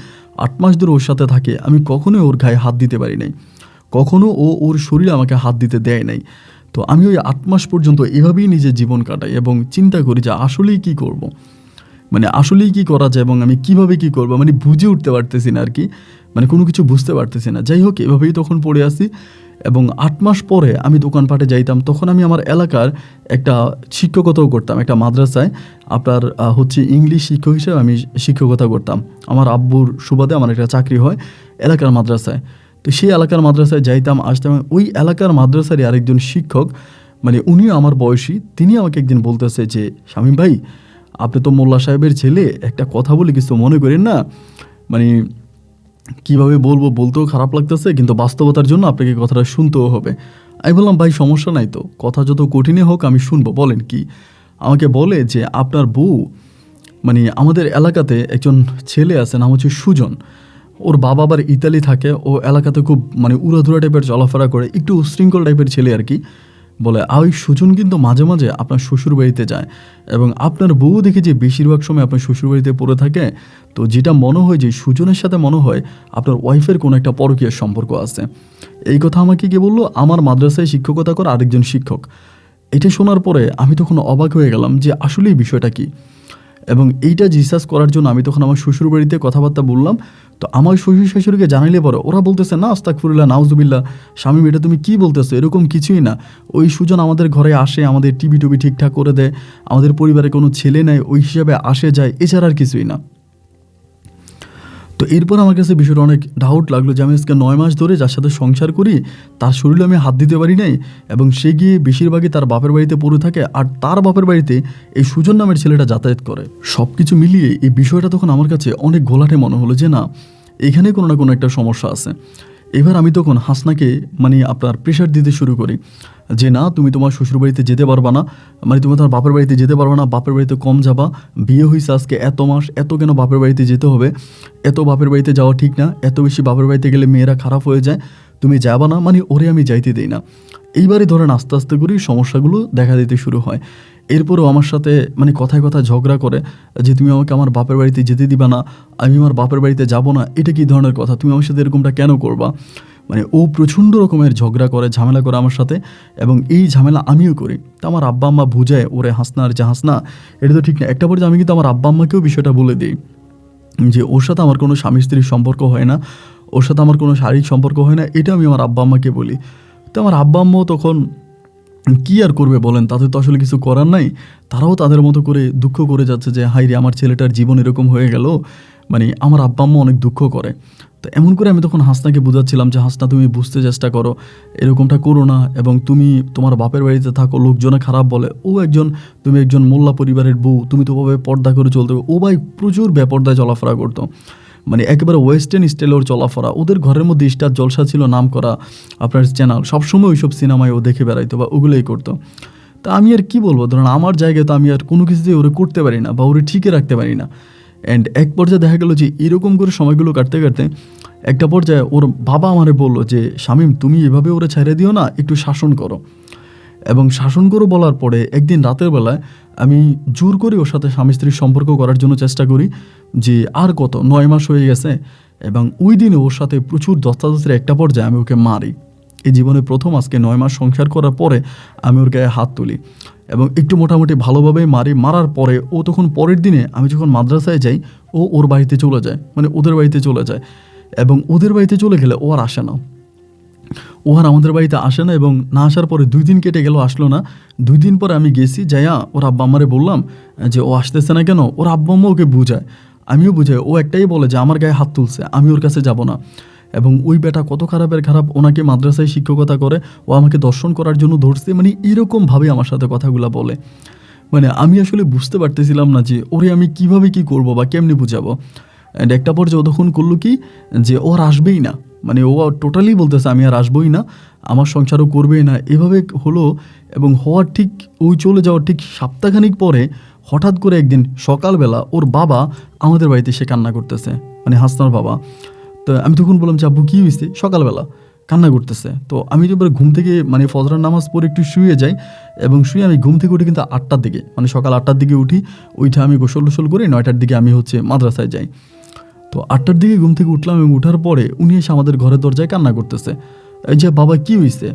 8 মাস ধরে ওর সাথে থাকে, আমি কখনোই ওর গায়ে হাত দিতে পারি নাই, কখনো ও ওর শরীরে আমাকে হাত দিতে দেয় নাই। তো আমি ওই 8 মাস পর্যন্ত এভাবেই নিজের জীবন কাটাই এবং চিন্তা করি যে আসলেই কী করব, মানে আসলেই কী করা যায় এবং আমি কীভাবে কী করবো, মানে বুঝে উঠতে পারতেছি না আর কি, মানে কোনো কিছু বুঝতে পারতেছি না। যাই হোক, এভাবেই তখন পড়ে আসি। এবং 8 মাস পরে আমি দোকানপাটে যাইতাম, তখন আমি আমার এলাকার একটা শিক্ষকতাও করতাম, একটা মাদ্রাসায়। আপনার হচ্ছে ইংলিশ শিক্ষক হিসেবে আমি শিক্ষকতা করতাম। আমার আব্বুর সুবাদে আমার একটা চাকরি হয় এলাকার মাদ্রাসায়। তো সেই এলাকার মাদ্রাসায় যাইতাম, আসতাম। ওই এলাকার মাদ্রাসারই আরেকজন শিক্ষক, মানে উনিও আমার বয়সী, তিনি আমাকে একদিন বলতেছে যে, শামীম ভাই, আপনি তো মোল্লা সাহেবের ছেলে, একটা কথা বলে কিছু মনে করেন না, মানে কীভাবে বলবো, বলতেও খারাপ লাগতেছে, কিন্তু বাস্তবতার জন্য আপনাকে কথাটা শুনতেও হবে। আমি বললাম, ভাই সমস্যা নাই তো, কথা যত কঠিনই হোক আমি শুনবো, বলেন কি। আমাকে বলে যে আপনার বউ, মানে আমাদের এলাকাতে একজন ছেলে আছে, নাম হচ্ছে সুজন, ওর বাবা আবার ইতালি থাকে, ও এলাকাতে খুব মানে উড়াধুরা টাইপের চলাফেরা করে, একটু উশৃঙ্খল টাইপের ছেলে আর কি। বলে ওই সুজন কিন্তু মাঝে মাঝে আপনার শ্বশুর বাড়িতে যায়, এবং আপনার বউ দেখে যে বেশিরভাগ সময় আপনার শ্বশুর বাড়িতে পড়ে থাকে। তো যেটা মনে হয় যে সুজনের সাথে মনে হয় আপনার ওয়াইফের কোনো একটা পরকীয়ার সম্পর্ক আছে। এই কথা আমাকে কে বললো? আমার মাদ্রাসায় শিক্ষকতা করা আরেকজন শিক্ষক। এটা শোনার পরে আমি তখন অবাক হয়ে গেলাম যে আসলে এই বিষয়টা কী। এবং এইটা রিসার্চ করার জন্য আমি তখন আমার শ্বশুর বাড়িতে কথাবার্তা বললাম। তো আমার শ্বশুর শাশুড়িকে জানাইলে পরে ওরা বলতেছে, না আস্তাগফিরুল্লাহ, নাউজুবিল্লাহ, শামীম এটা তুমি কী বলতেছো, এরকম কিছুই না। ওই সুজন আমাদের ঘরে আসে, আমাদের টিভি টুবি ঠিকঠাক করে দেয়, আমাদের পরিবারে কোনো ছেলে নেই, ওই হিসাবে আসে যায়, এছাড়া আর কিছুই না। তো এরপর আমার কাছে বিষয়টা অনেক ডাউট লাগলো যে আমি আজকে 9 মাস ধরে যার সাথে সংসার করি, তার শরীরে আমি হাত দিতে পারি নাই, এবং সে গিয়ে বেশিরভাগই তার বাপের বাড়িতে পড়ে থাকে, আর তার বাপের বাড়িতে এই সুজন নামের ছেলেটা যাতায়াত করে। সব কিছু মিলিয়ে এই বিষয়টা তখন আমার কাছে অনেক ঘোলাটে মনে হলো যে না, এখানে কোনো না কোনো একটা সমস্যা আছে। এবার আমি তখন হাসনাকে মানে আপনার প্রেশার দিতে শুরু করি যে না, তুমি তোমার শ্বশুরবাড়িতে যেতে পারবা না, মানে তুমি তোমার বাপের বাড়িতে যেতে পারবা না, বাপের বাড়িতে কম যাবা, বিয়ে হয়েছে আজকে এত মাস, এত কেন বাপের বাড়িতে যেতে হবে, এত বাপের বাড়িতে যাওয়া ঠিক না, এত বেশি বাপের বাড়িতে গেলে মেয়েরা খারাপ হয়ে যায়, তুমি যাবা না, মানে ওরে আমি যাইতে দিই না। এইবারই ধরেন আস্তে আস্তে করেই সমস্যাগুলো দেখা দিতে শুরু হয়। এরপরেও আমার সাথে মানে কথায় কথায় ঝগড়া করে যে তুমি আমাকে আমার বাপের বাড়িতে যেতে দিবা না, আমি আমার বাপের বাড়িতে যাব না, এটা কী ধরনের কথা, তুমি আমার সাথে এরকমটা কেন করবা। মানে ও প্রচণ্ড রকমের ঝগড়া করে, ঝামেলা করে আমার সাথে, এবং এই ঝামেলা আমিও করি। তো আমার আব্বা আম্মা বুঝায় ওরে, হাসনা আর যে হাসনা, এটা তো ঠিক না। একটা পর্যায়ে আমি কিন্তু আমার আব্বা আম্মাকেও বিষয়টা বলে দিই যে ওর সাথে আমার কোনো স্বামী স্ত্রীর সম্পর্ক হয় না, ওর সাথে আমার কোনো শারীরিক সম্পর্ক হয় না, এটা আমি আমার আব্বা আম্মাকে বলি। তো আমার আব্বা আম্মাও তখন কী আর করবে বলেন, তাদের তো আসলে কিছু করার নাই। তারাও তাদের মতো করে দুঃখ করে যাচ্ছে যে হাই রে, আমার ছেলেটার জীবন এরকম হয়ে গেল। মানে আমার আব্বা আম্মা অনেক দুঃখ করে। তো এমন করে আমি তখন হাসনাকে বোঝাচ্ছিলাম যে হাসনা, তুমি বুঝতে চেষ্টা করো, এরকমটা করো না, এবং তুমি তোমার বাপের বাড়িতে থাকো, লোকজনে খারাপ বলে, তুমি একজন মোল্লা পরিবারের বউ, তুমি তো ওভাবে পর্দা করে চলতে হবে। ও ভাই প্রচুর বেপর্দায় চলাফেরা করতো, মানে একেবারে ওয়েস্টার্ন স্টাইলের চলাফেরা। ওদের ঘরের মধ্যে স্টার জলসা ছিল নাম করা আপনার চ্যানেল, সবসময় ওইসব সিনেমায় ও দেখে বেড়াইতো বা ওগুলোই করতো। তা আমি আর কি বলবো, ধরুন আমার জায়গায় তো আমি আর কোনো কিছুতেই ওরে করতে পারি না বা ওরে ঠিকই রাখতে পারি না। অ্যান্ড এক পর্যায়ে দেখা গেল যে এরকম করে সময়গুলো কাটতে কাটতে একটা পর্যায়ে ওর বাবা আমারে বললো যে শামীম, তুমি এভাবে ওরে ছেড়ে দিও না, একটু শাসন করো। এবং শাসন করো বলার পরে একদিন রাতের বেলায় আমি জোর করে ওর সাথে স্বামী স্ত্রীর সম্পর্ক করার জন্য চেষ্টা করি যে আর কত 9 মাস হয়ে গেছে, এবং ওই দিনে ওর সাথে প্রচুর ধস্তাধস্তির একটা পর্যায়ে আমি ওকে মারি। এই জীবনে প্রথম আজকে 9 মাস সংসার করার পরে আমি ওর গায়ে হাত তুলি এবং একটু মোটামুটি ভালোভাবেই মারি। মারার পরে ও তখন পরের দিনে আমি যখন মাদ্রাসায় যাই ও ওর বাড়িতে চলে যায়, মানে ওদের বাড়িতে চলে যায়। এবং ওদের বাড়িতে চলে গেলে ও আর আসে না, ও আর আমাদের বাড়িতে আসে না। এবং না আসার পরে 2 দিন কেটে গেল, আসলো না। 2 দিন পরে আমি গেছি, যাইয়া ওর আব্বা আম্মারে বললাম যে ও আসতেছে না কেন। ওর আব্বা আম্মা ওকে বুঝায়, আমিও বুঝাই। ও একটাই বলে যে আমার গায়ে হাত তুলছে, আমি ওর কাছে যাব না। এবং ওই বেটা কত খারাপের খারাপ, ওনাকে মাদ্রাসায় শিক্ষকতা করে, ও আমাকে দর্শন করার জন্য ধরছে, মানে এরকমভাবে আমার সাথে কথাগুলো বলে। মানে আমি আসলে বুঝতে পারতেছিলাম না যে ওরে আমি কিভাবে কি করব বা কেমনি বুঝাবো। অ্যান্ড একটা পর্যায়ে ও তখন করলো কি যে ও আর আসবেই না, মানে ও টোটালি বলতেছে আমি আর আসবোই না, আমার সংসারও করবেই না। এভাবে হলো এবং হওয়ার ঠিক ওই চলে যাওয়ার ঠিক সপ্তাহখানিক পরে হঠাৎ করে একদিন সকালবেলা ওর বাবা আমাদের বাড়িতে এসে কান্না করতেছে, মানে হাসনার বাবা। তো আমি তখন বললাম যে আব্বু কী হয়েছে, সকালবেলা কান্না করতেছে। তো আমি এবার ঘুম থেকে মানে ফজরের নামাজ পড়ে একটু শুয়ে যাই এবং শুয়ে আমি ঘুম থেকে উঠি কিন্তু 8টার দিকে, মানে সকাল 8টার দিকে উঠি। ওইটা আমি গোসল টোসল করে 9টার দিকে আমি মাদ্রাসায় যাই। তো 8টার দিকে ঘুম থেকে উঠলাম এবং উঠার পরে উনি এসে আমাদের ঘরের দরজায় কান্না করতেছে, এই যে বাবা কী হয়েছে।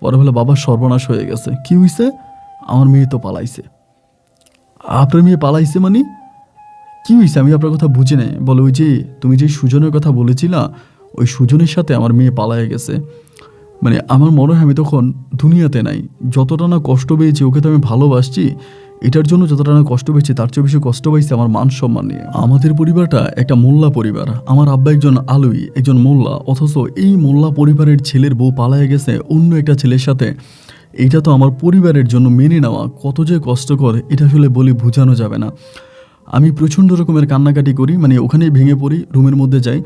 পরে বলে বাবা সর্বনাশ হয়ে গেছে। কী হয়েছে? আমার মেয়ে তো পালাইছে। আপনার মেয়ে পালাইছে মানে কী হয়েছে? আমি আপনার কথা বুঝি নাই। বলে ওই যে তুমি যে সুজনের কথা বলেছিলা, ওই সুজনের সাথে আমার মেয়ে পালায়ে গেছে। মানে আমার মনে হয় আমি তখন দুনিয়াতে নাই। যতটা না কষ্ট পেয়েছি, ওকে তো আমি ভালোবাসছি, এটার জন্য যতটা না কষ্ট পেয়েছি তার চেয়ে বেশি কষ্ট পাইছি আমার মান সম্মান নিয়ে। আমাদের পরিবারটা একটা মোল্লা পরিবার। আমার আব্বা একজন আলুই, একজন মোল্লা, অথচ এই মোল্লা পরিবারের ছেলের বউ পালায়ে গেছে অন্য একটা ছেলের সাথে। এইটা তো আমার পরিবারের জন্য মেনে নেওয়া কত যে কষ্টকর, এটা আসলে বলে বোঝানো যাবে না। আমি প্রচণ্ড রকমের কান্নাকাটি করি, মানে ওখানেই ভেঙে পড়ি, রুমের মধ্যে যাই।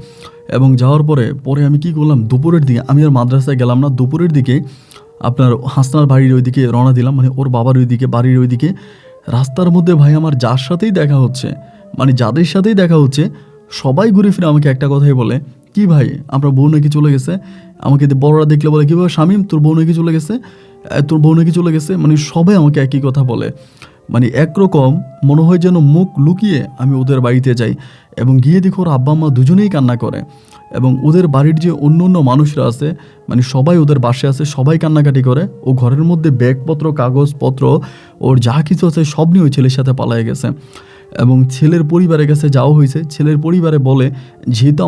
এবং যাওয়ার পরে আমি কি করলাম, দুপুরের দিকে আমি আর মাদ্রাসায় গেলাম না। দুপুরের দিকে আপনার হাসনার বাড়ির ওইদিকে রওনা দিলাম, মানে ওর বাবার ওইদিকে, বাড়ির ওইদিকে। রাস্তার মধ্যে ভাই আমার যার সাথেই দেখা হচ্ছে, মানে যাদের সাথেই দেখা হচ্ছে, সবাই ঘুরে ফিরে আমাকে একটা কথাই বলে, কি ভাই আপনার বউ নাকি চলে গেছে। আমাকে বড়রা দেখলে বলে কীভাবে শামীম তোর বউ নাকি চলে গেছে, তোর বউ নাকি চলে গেছে। মানে সবাই আমাকে একই কথা বলে। মানে একরকম মনে হয় যেন মুখ লুকিয়ে আমি ওদের বাড়িতে যাই এবং গিয়ে দেখো ওর আব্বা আম্মা দুজনেই কান্না করে। এবং ওদের বাড়ির যে অন্য অন্য মানুষরা আছে, মানে সবাই ওদের বাসায় আছে, সবাই কান্নাকাটি করে। ও ঘরের মধ্যে ব্যাগপত্র, কাগজপত্র, ওর যা কিছু আছে সব নিয়ে ওই ছেলের সাথে পালায়ে গেছে। এবং ছেলের পরিবারের কাছে যাওয়া হয়েছে। ছেলের পরিবারে বলে যেহেতু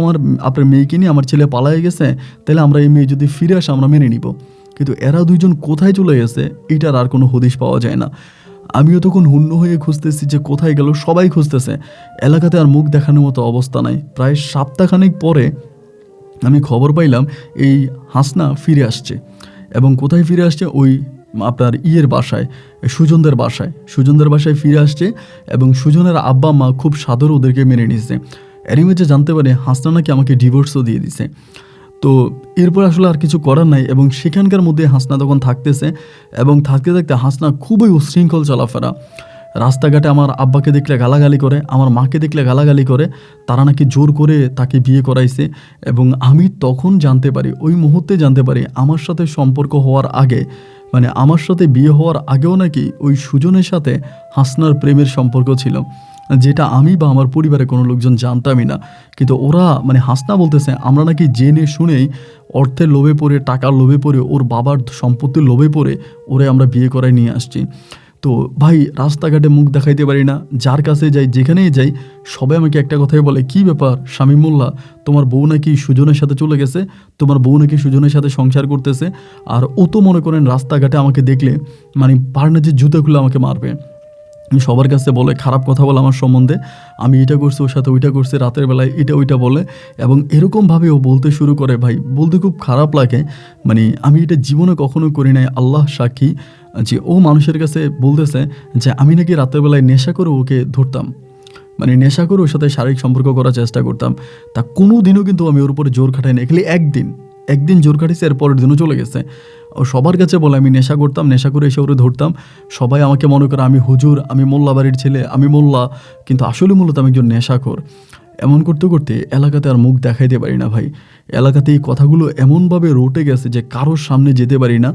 আপনার মেয়েকে নিয়ে আমার ছেলে পালায়ে গেছে, তাহলে আমরা এই মেয়ে যদি ফিরে আসে আমরা মেনে নিব। কিন্তু এরা দুইজন কোথায় চলে গেছে এটার আর কোনো হদিশ পাওয়া যায় না। আমিও তখন হুন্য হয়ে খুঁজতেছি যে কোথায় গেল, সবাই খুঁজতেছে, এলাকাতে আর মুখ দেখানোর মতো অবস্থা নাই। প্রায় সপ্তাহখানেক পরে আমি খবর পাইলাম এই হাসনা ফিরে আসছে। এবং কোথায় ফিরে আসছে, ওই আপনার বাসায়, সুজনদের বাসায় ফিরে আসছে। এবং সুজনের আব্বা মা খুব সাদর ওদেরকে মেনে নিয়েছে। এরই মধ্যে জানতে পারে হাসনা নাকি আমাকে ডিভোর্সও দিয়ে দিছে। তো এরপর আসলে আর কিছু করার নাই। এবং সেখানকার মধ্যে হাসনা তখন থাকতেছে এবং থাকতে থাকতে হাসনা খুবই উশৃঙ্খল চলাফেরা। রাস্তাঘাটে আমার আব্বাকে দেখলে গালাগালি করে, আমার মাকে দেখলে গালাগালি করে। তারা নাকি জোর করে তাকে বিয়ে করাইছে। এবং আমি তখন জানতে পারি, ওই মুহূর্তে জানতে পারি আমার সাথে সম্পর্ক হওয়ার আগে, মানে আমার সাথে বিয়ে হওয়ার আগেও নাকি ওই সুজনের সাথে হাসনার প্রেমের সম্পর্ক ছিল, যেটা আমি বা আমার পরিবারে কোনো লোকজন জানতামই না। কিন্তু ওরা, মানে হাসনা বলতেছে আমরা নাকি জেনে শুনেই অর্থের লোভে পড়ে, টাকার লোভে পড়ে, ওর বাবার সম্পত্তির লোভে পড়ে ওরে আমরা বিয়ে করায় নিয়ে আসছি। তো ভাই রাস্তাঘাটে মুখ দেখাইতে পারি না, যার কাছে যাই, যেখানেই যাই, সবাই আমাকে একটা কথাই বলে, কি ব্যাপার শামীম মোল্লা, তোমার বউ নাকি সুজনের সাথে চলে গেছে, তোমার বউ নাকি সুজনের সাথে সংসার করতেছে। আর ও তো মনে করেন রাস্তাঘাটে আমাকে দেখলে মানে পারনা যে জুতো খুলে আমাকে মারবে। সবার কাছে বলে খারাপ কথা বলে আমার সম্বন্ধে, আমি এটা করছি, ওর সাথে ওইটা করছি, রাতের বেলায় এটা ওইটা বলে। এবং এরকমভাবে ও বলতে শুরু করে, ভাই বলতে খুব খারাপ লাগে। মানে আমি এটা জীবনে কখনো করি নাই, আল্লাহ সাক্ষী, যে ও মানুষের কাছে বলতেছে যে আমি নাকি রাতের বেলায় নেশা করে ওকে ধরতাম, মানে নেশা করে ওর সাথে শারীরিক সম্পর্ক করার চেষ্টা করতাম। তা কোনো দিনও কিন্তু আমি ওর উপরে জোর খাটাই না, খালি একদিন জোর খাটিয়েছি, এর পরের দিনও চলে গেছে। ও সবার কাছে বলে আমি নেশা করতাম, নেশা করে এসে ওরে ধরতাম। সবাই আমাকে মনে করে আমি হুজুর, আমি মোল্লা বাড়ির ছেলে, আমি মোল্লা, কিন্তু আসলে মূলত আমি একজন নেশাখোর। এমন করতে করতে এলাকাতে আর মুখ দেখাইতে পারি না ভাই। এলাকাতে এই কথাগুলো এমনভাবে রটে গেছে যে কারোর সামনে যেতে পারি না।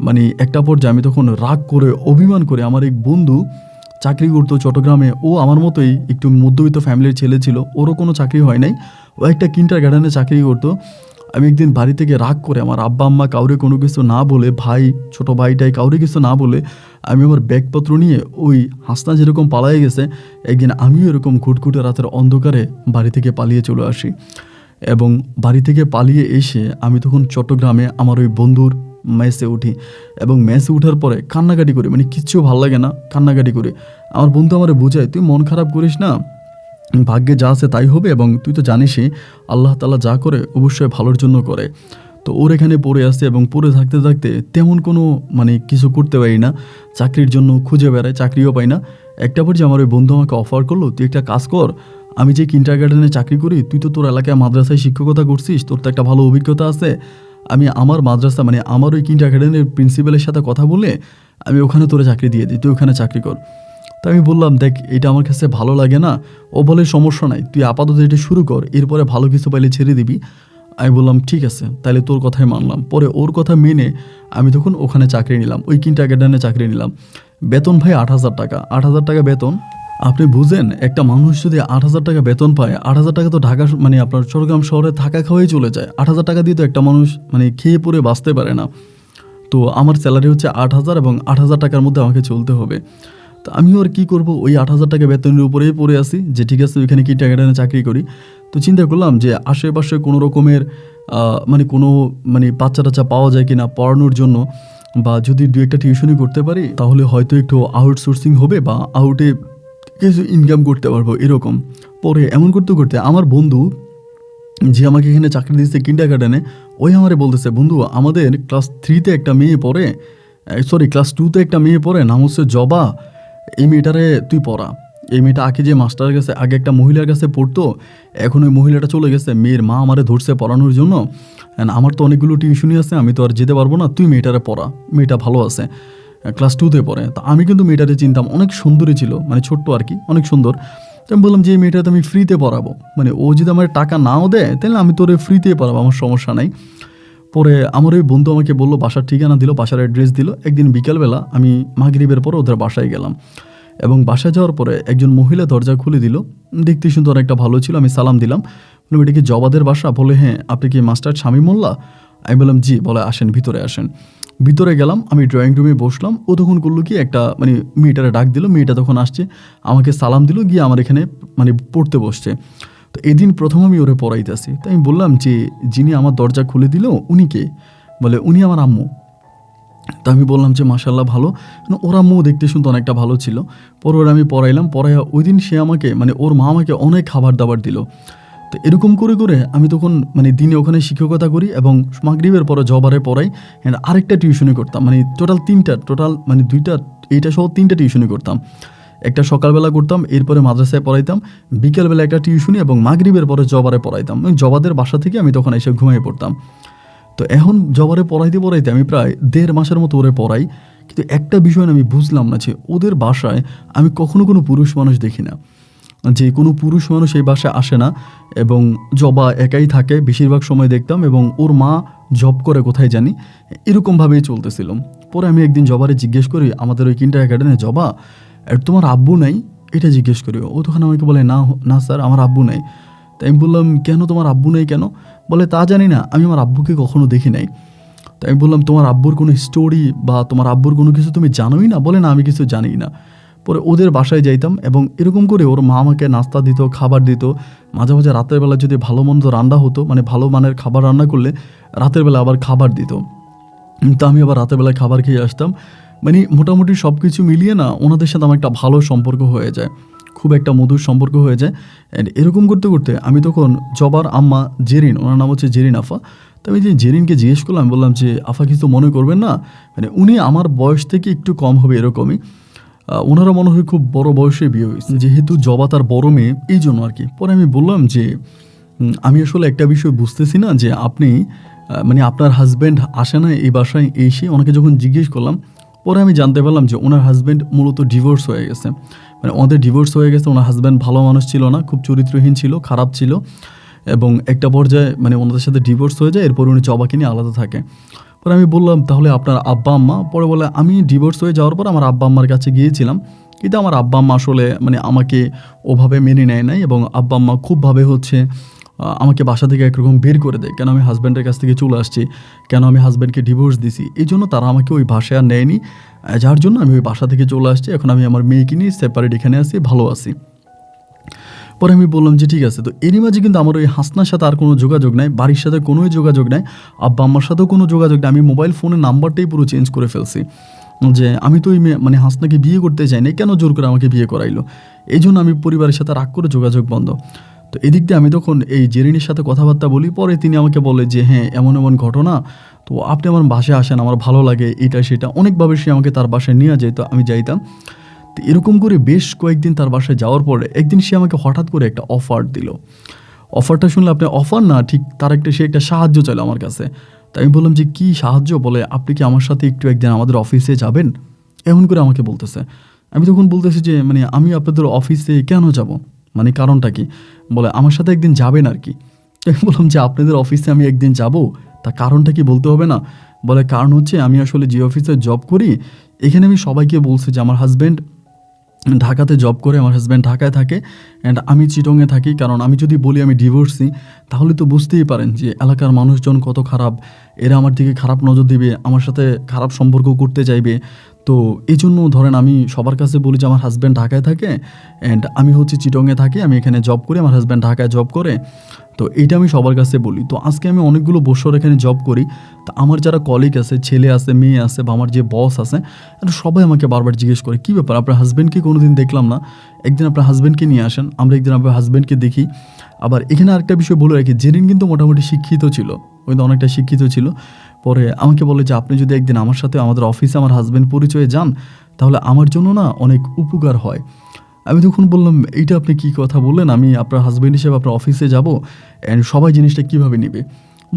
মানে একটা পর্যায়ে আমি তখন রাগ করে, অভিমান করে, আমার এক বন্ধু চাকরি করতো চট্টগ্রামে, ও আমার মতোই একটু মধ্যবিত্ত ফ্যামিলির ছেলে ছিল, ওরও কোনো চাকরি হয় নাই, ও একটা কিন্ডার গার্ডেনে চাকরি করতো। আমি একদিন বাড়ি থেকে রাগ করে আমার আব্বা আম্মা কাউরে কোনো কিছু না বলে, ভাই ছোটো ভাইটাই কাউরে কিছু না বলে আমি আমার ব্যাগপত্র নিয়ে ওই হাসনা যেরকম পালিয়ে গেছে, একদিন আমিও এরকম ঘুটঘুটে রাতের অন্ধকারে বাড়ি থেকে পালিয়ে চলে আসি। এবং বাড়ি থেকে পালিয়ে এসে আমি তখন চট্টগ্রামে আমার ওই বন্ধুর মেসে উঠি, এবং মেসে ওঠার পরে কান্নাকাটি করি, মানে কিচ্ছু ভালো লাগে না, কান্নাকাটি করি। আমার বন্ধু আমারে বোঝায়, তুই মন খারাপ করিস না, ভাগ্যে যা আছে তাই হবে, এবং তুই তো জানিসই আল্লাহ তাআলা যা করে অবশ্যই ভালোর জন্য করে। তো ওর এখানে পড়ে আসছে, এবং পড়ে থাকতে থাকতে তেমন কোনো মানে কিছু করতে পারি না, চাকরির জন্য খুঁজে বেড়াই, চাকরিও পাই না। একটা পর্যায়ে আমার ওই বন্ধু আমাকে অফার করলো, তুই একটা কাজ কর, আমি যে কিন্ডার গার্ডেনে চাকরি করি, তুই তো তোর এলাকায় মাদ্রাসায় শিক্ষকতা করছিস, তোর তো একটা ভালো অভিজ্ঞতা আছে, আমি আমার মাদ্রাসা মানে আমার ওই কিন্ডার গার্ডেনের প্রিন্সিপালের সাথে কথা বলে আমি ওখানে তোরে চাকরি দিয়ে দিই, তুই ওখানে চাকরি কর। তো আমি বললাম, দেখ এটা আমার কাছে ভালো লাগে না। ও বলে, সমস্যা নাই, তুই আপাতত এটা শুরু কর, এরপরে ভালো কিছু পাইলে ছেড়ে দিবি। আমি বললাম ঠিক আছে, তাহলে তোর কথাই মানলাম। পরে ওর কথা মেনে আমি তখন ওখানে চাকরি নিলাম, ওই কিন্ডার গার্ডেনে চাকরি নিলাম। বেতন ভাই 8,000 টাকা, 8,000 টাকা বেতন। আপনি বুঝেন, একটা মানুষ যদি 8,000 টাকা বেতন পায়, 8,000 টাকা তো ঢাকা মানে আপনার চট্টগ্রাম শহরে থাকা খাওয়াই চলে যায়। 8,000 টাকা দিয়ে তো একটা মানুষ মানে খেয়ে পরে বাঁচতে পারে না। তো আমার স্যালারি হচ্ছে 8,000, এবং 8,000 টাকার মধ্যে আমাকে চলতে হবে। তো আমিও আর কী করবো, ওই 8,000 টাকা বেতনের উপরেই পড়ে আসি, যে ঠিক আছে ওইখানে কি টাকা চাকরি করি। তো চিন্তা করলাম যে আশেপাশে কোনো রকমের মানে কোনো মানে বাচ্চা টাচ্চা পাওয়া যায় কিনা পড়ানোর জন্য, বা যদি দু একটা টিউশনই করতে পারি তাহলে হয়তো একটু আউটসোর্সিং হবে, বা আউটে কিছু ইনকাম করতে পারবো এরকম। পরে এমন করতে করতে আমার বন্ধু যে আমাকে এখানে চাকরি দিয়েছে কিন্ডার গার্ডেনে, ওই আমারে বলতেছে, বন্ধু আমাদের ক্লাস 3-তে একটা মেয়ে পড়ে, ক্লাস 2-তে একটা মেয়ে পড়ে, নাম হচ্ছে জবা, এই মেয়েটারে তুই পড়া। এই মেয়েটা আগে যে মাস্টারের কাছে আগে একটা মহিলার কাছে পড়তো, এখন ওই মহিলাটা চলে গেছে, মেয়ের মা আমারে ধরছে পড়ানোর জন্য, আমার তো অনেকগুলো টিউশনই আছে, আমি তো আর যেতে পারবো না, তুই মেয়েটারে পড়া, মেয়েটা ভালো আছে, ক্লাস 2-তে পড়ে। তা আমি কিন্তু মেয়েটারে চিনতাম, অনেক সুন্দরী ছিল, মানে ছোট্ট আর কি, অনেক সুন্দর। তো আমি বললাম যে এই মেয়েটাতে আমি ফ্রিতে পড়াবো, মানে ও যদি আমার টাকা নাও দেয় তাহলে আমি তোরে ফ্রিতে পড়াবো, আমার সমস্যা নাই। পরে আমার ওই বন্ধু আমাকে বললো, বাসার ঠিকানা দিল, বাসার অ্যাড্রেস দিল। একদিন বিকালবেলা আমি মাগরিবের পর ওদের বাসায় গেলাম, এবং বাসায় যাওয়ার পরে একজন মহিলা দরজা খুলে দিল, দেখতে শুনতে অনেকটা ভালো ছিল। আমি সালাম দিলাম, বললাম এটা কি জবাদের বাসা? বলে হ্যাঁ, আপনি কি মাস্টার শামীম মোল্লা? আমি বললাম জি। বলে আসেন, ভিতরে আসেন। ভিতরে গেলাম, আমি ড্রয়িং রুমে বসলাম। ও তখন করলো কি, একটা মানে মেয়েটারে ডাক দিল, মেয়েটা তখন আসছে, আমাকে সালাম দিল, গিয়ে আমার এখানে মানে পড়তে বসছে। তো এদিন প্রথম আমি ওরে পড়াইতেছি। তো আমি বললাম যে যিনি আমার দরজা খুলে দিল উনি কে? বলে উনি আমার আম্মু। তা আমি বললাম যে মাশাল্লাহ ভালো, ওর আম্মু দেখতে শুনতে অনেকটা ভালো ছিল। পরে ওরা আমি পড়াইলাম, পড়াইয়া ওই দিন সে আমাকে মানে ওর মা আমাকে অনেক খাবার দাবার দিল। তো এরকম করে করে আমি তখন মানে দিনে ওখানে শিক্ষকতা করি, এবং মাগরিবের পরে জবারে পড়াই, আরেকটা টিউশনি করতাম, মানে টোটাল মানে 2টা, এইটা সহ 3টা টিউশনি করতাম। একটা সকালবেলা করতাম, এরপরে মাদ্রাসায় পড়াইতাম, বিকেলবেলা একটা টিউশনি, এবং মাগরিবের পরে জবারে পড়াইতাম। জবাদের বাসা থেকে আমি তখন এসে ঘুমিয়ে পড়তাম। তো এখন জবারে পড়াইতে পড়াইতে আমি প্রায় 1.5 মাসের মতো ওরে পড়াই। কিন্তু একটা বিষয় আমি বুঝলাম না, যে ওদের বাসায় আমি কখনো কোনো পুরুষ মানুষ দেখি না, যে কোনো পুরুষ মানুষ এই বাসায় আসে না, এবং জবা একাই থাকে বেশিরভাগ সময় দেখতাম, এবং ওর মা জব করে কোথায় জানি, এরকমভাবেই চলতেছিল। পরে আমি একদিন জবারে জিজ্ঞেস করি, আমাদের ওই কিন্ডার গার্ডেনে, জবা তোমার আব্বু নাই? এটা জিজ্ঞেস করি। ও তখন আমাকে বলে, না না স্যার, আমার আব্বু নাই। তাই আমি বললাম, কেন তোমার আব্বু নেই কেন? বলে তা জানি না, আমি আমার আব্বুকে কখনো দেখি নাই। তাই আমি বললাম, তোমার আব্বুর কোনো স্টোরি বা তোমার আব্বুর কোনো কিছু তুমি জানোই না? বলে না, আমি কিছু জানি না। পরে ওদের বাসায় যাইতাম, এবং এরকম করে ওর মা আমাকে নাস্তা দিত, খাবার দিত। মাঝে মাঝে রাতের বেলা যদি ভালো মন্দ রান্না হতো, মানে ভালো মানের খাবার রান্না করলে রাতের বেলা আবার খাবার দিত। তো আমি আবার রাতের বেলায় খাবার খেয়ে আসতাম। মানে মোটামুটি সব কিছু মিলিয়ে না ওনাদের সাথে আমার একটা ভালো সম্পর্ক হয়ে যায়, খুব একটা মধুর সম্পর্ক হয়ে যায়। অ্যান্ড এরকম করতে করতে আমি তখন জবার আম্মা জেরিন, ওনার নাম হচ্ছে জেরিন আফা। তো আমি যে জেরিনকে জিজ্ঞেস করলাম, বললাম যে আফা কিছু মনে করবেন না, মানে উনি আমার বয়স থেকে একটু কম হবে এরকমই, ওনারা মনে হয় খুব বড় বয়সে বিয়ে হয়েছে, যেহেতু জবা তার বড় মেয়ে, এই জন্য আর কি। পরে আমি বললাম যে আমি আসলে একটা বিষয় বুঝতেছি না, যে আপনি মানে আপনার হাজব্যান্ড আসে না এই বাসায় এসে? ওনাকে যখন জিজ্ঞেস করলাম, পরে আমি জানতে পারলাম যে ওনার হাজব্যান্ড মূলত ডিভোর্স হয়ে গেছে, মানে ওদের ডিভোর্স হয়ে গেছে। ওনার হাজব্যান্ড ভালো মানুষ ছিল না, খুব চরিত্রহীন ছিল, খারাপ ছিল, এবং একটা পর্যায়ে মানে ওনাদের সাথে ডিভোর্স হয়ে যায়, এরপর উনি জবাকে নিয়ে আলাদা থাকে। পরে আমি বললাম, তাহলে আপনার আব্বা আম্মা? পরে বলে, আমি ডিভোর্স হয়ে যাওয়ার পর আমার আব্বা আম্মার কাছে গিয়েছিলাম, কিন্তু আমার আব্বা আম্মা আসলে মানে আমাকে ওভাবে মেনে নেয় নাই, এবং আব্বা আম্মা খুবভাবে হচ্ছে আমাকে বাসা থেকে একরকম বের করে দেয়, কেন আমি হাজব্যান্ডের কাছ থেকে চলে আসছি, কেন আমি হাজব্যান্ডকে ডিভোর্স দিছি। এই জন্য তারা আমাকে ওই বাসায় আর নেয়নি, যার জন্য আমি ওই বাসা থেকে চলে আসছি। এখন আমি আমার মেয়েকে নিয়ে সেপারেট এখানে আছি, ভালো আছি। পরে আমি বললাম যে ঠিক আছে। তো এরই মাঝে কিন্তু আমার ওই হাসনার সাথে আর কোনো যোগাযোগ নাই, বাড়ির সাথে কোনোই যোগাযোগ নাই, আব্বা আম্মার সাথেও কোনো যোগাযোগ নেই। আমি মোবাইল ফোনের নাম্বারটাই পুরো চেঞ্জ করে ফেলছি, যে আমি তো ওই মানে হাসনাকে বিয়ে করতে চাই না, কেন জোর করে আমাকে বিয়ে করাইলো। এই জন্য আমি পরিবারের সাথে রাগ করে যোগাযোগ বন্ধ। তো এদিক দিয়ে আমি তখন এই জেরিনের সাথে কথাবার্তা বলি। পরে তিনি আমাকে বলে যে হ্যাঁ এমন এমন ঘটনা, তো আপনি আমার বাসায় আসেন, আমার ভালো লাগে, এটা সেটা অনেকভাবে সে আমাকে তার বাসায় নিয়ে যেত, আমি যাইতাম। তো এরকম করে বেশ কয়েকদিন তার বাসায় যাওয়ার পরে একদিন সে আমাকে হঠাৎ করে একটা অফার দিল। অফারটা শুনলে আপনি অফার না ঠিক, তার সে একটা সাহায্য চাইলো আমার কাছে। তাই আমি বললাম যে কী সাহায্য? বলে আপনি কি আমার সাথে একটু একদিন আমাদের অফিসে যাবেন, এমন করে আমাকে বলতেছে। আমি তখন বলতেছি যে মানে আমি আপনাদের অফিসে কেন যাব, মানে কারণটা কি? বলে আমার সাথে একদিন যাবেন আর কি। তো আমি বললাম যে আপনাদের অফিসে আমি একদিন যাব, তা কারণটা কি বলতে হবে না? বলে কারণ হচ্ছে আমি আসলে যে অফিসে জব করি, এখানে আমি সবাইকে বলছি যে আমার হাজব্যান্ড ঢাকাতে জব করে, আমার হাজব্যান্ড ঢাকায় থাকে অ্যান্ড আমি চিটংয়ে থাকি। কারণ আমি যদি বলি আমি ডিভোর্সি, তাহলে তো বুঝতেই পারেন যে এলাকার মানুষজন কত খারাপ, এরা আমার দিকে খারাপ নজর দিবে, আমার সাথে খারাপ সম্পর্ক করতে চাইবে। তো এই জন্য ধরেন আমি সবার কাছে বলি যে আমার হাজব্যান্ড ঢাকায় থাকে অ্যান্ড আমি হচ্ছে চিটংয়ে থাকি, আমি এখানে জব করি, আমার হাজব্যান্ড ঢাকায় জব করে। তো এইটা আমি সবার কাছে বলি। তো আজকে আমি অনেকগুলো বছর এখানে জব করি, তা আমার যারা কলিগ আছে, ছেলে আছে, মেয়ে আছে, বা আমার যে বস আছে, সবাই আমাকে বারবার জিজ্ঞেস করে কী ব্যাপার, আপনার হাজব্যান্ডকে কোনো দিন দেখলাম না, একদিন আপনার হাজব্যান্ডকে নিয়ে আসেন, আমরা একদিন আপনার হাজব্যান্ডকে দেখি। আবার এখানে আরেকটা বিষয় বলে রাখি, জেরিন কিন্তু মোটামুটি শিক্ষিত ছিল, কিন্তু অনেকটা শিক্ষিত ছিল। পরে আমাকে বলে যে আপনি যদি একদিন আমার সাথে আমাদের অফিসে আমার হাজব্যান্ড পরিচয়ে যান, তাহলে আমার জন্য না অনেক উপকার হয়। আমি তখন বললাম এইটা আপনি কী কথা বললেন, আমি আপনার হাজব্যান্ড হিসেবে আপনার অফিসে যাব অ্যান্ড সবাই জিনিসটা কীভাবে নেবে?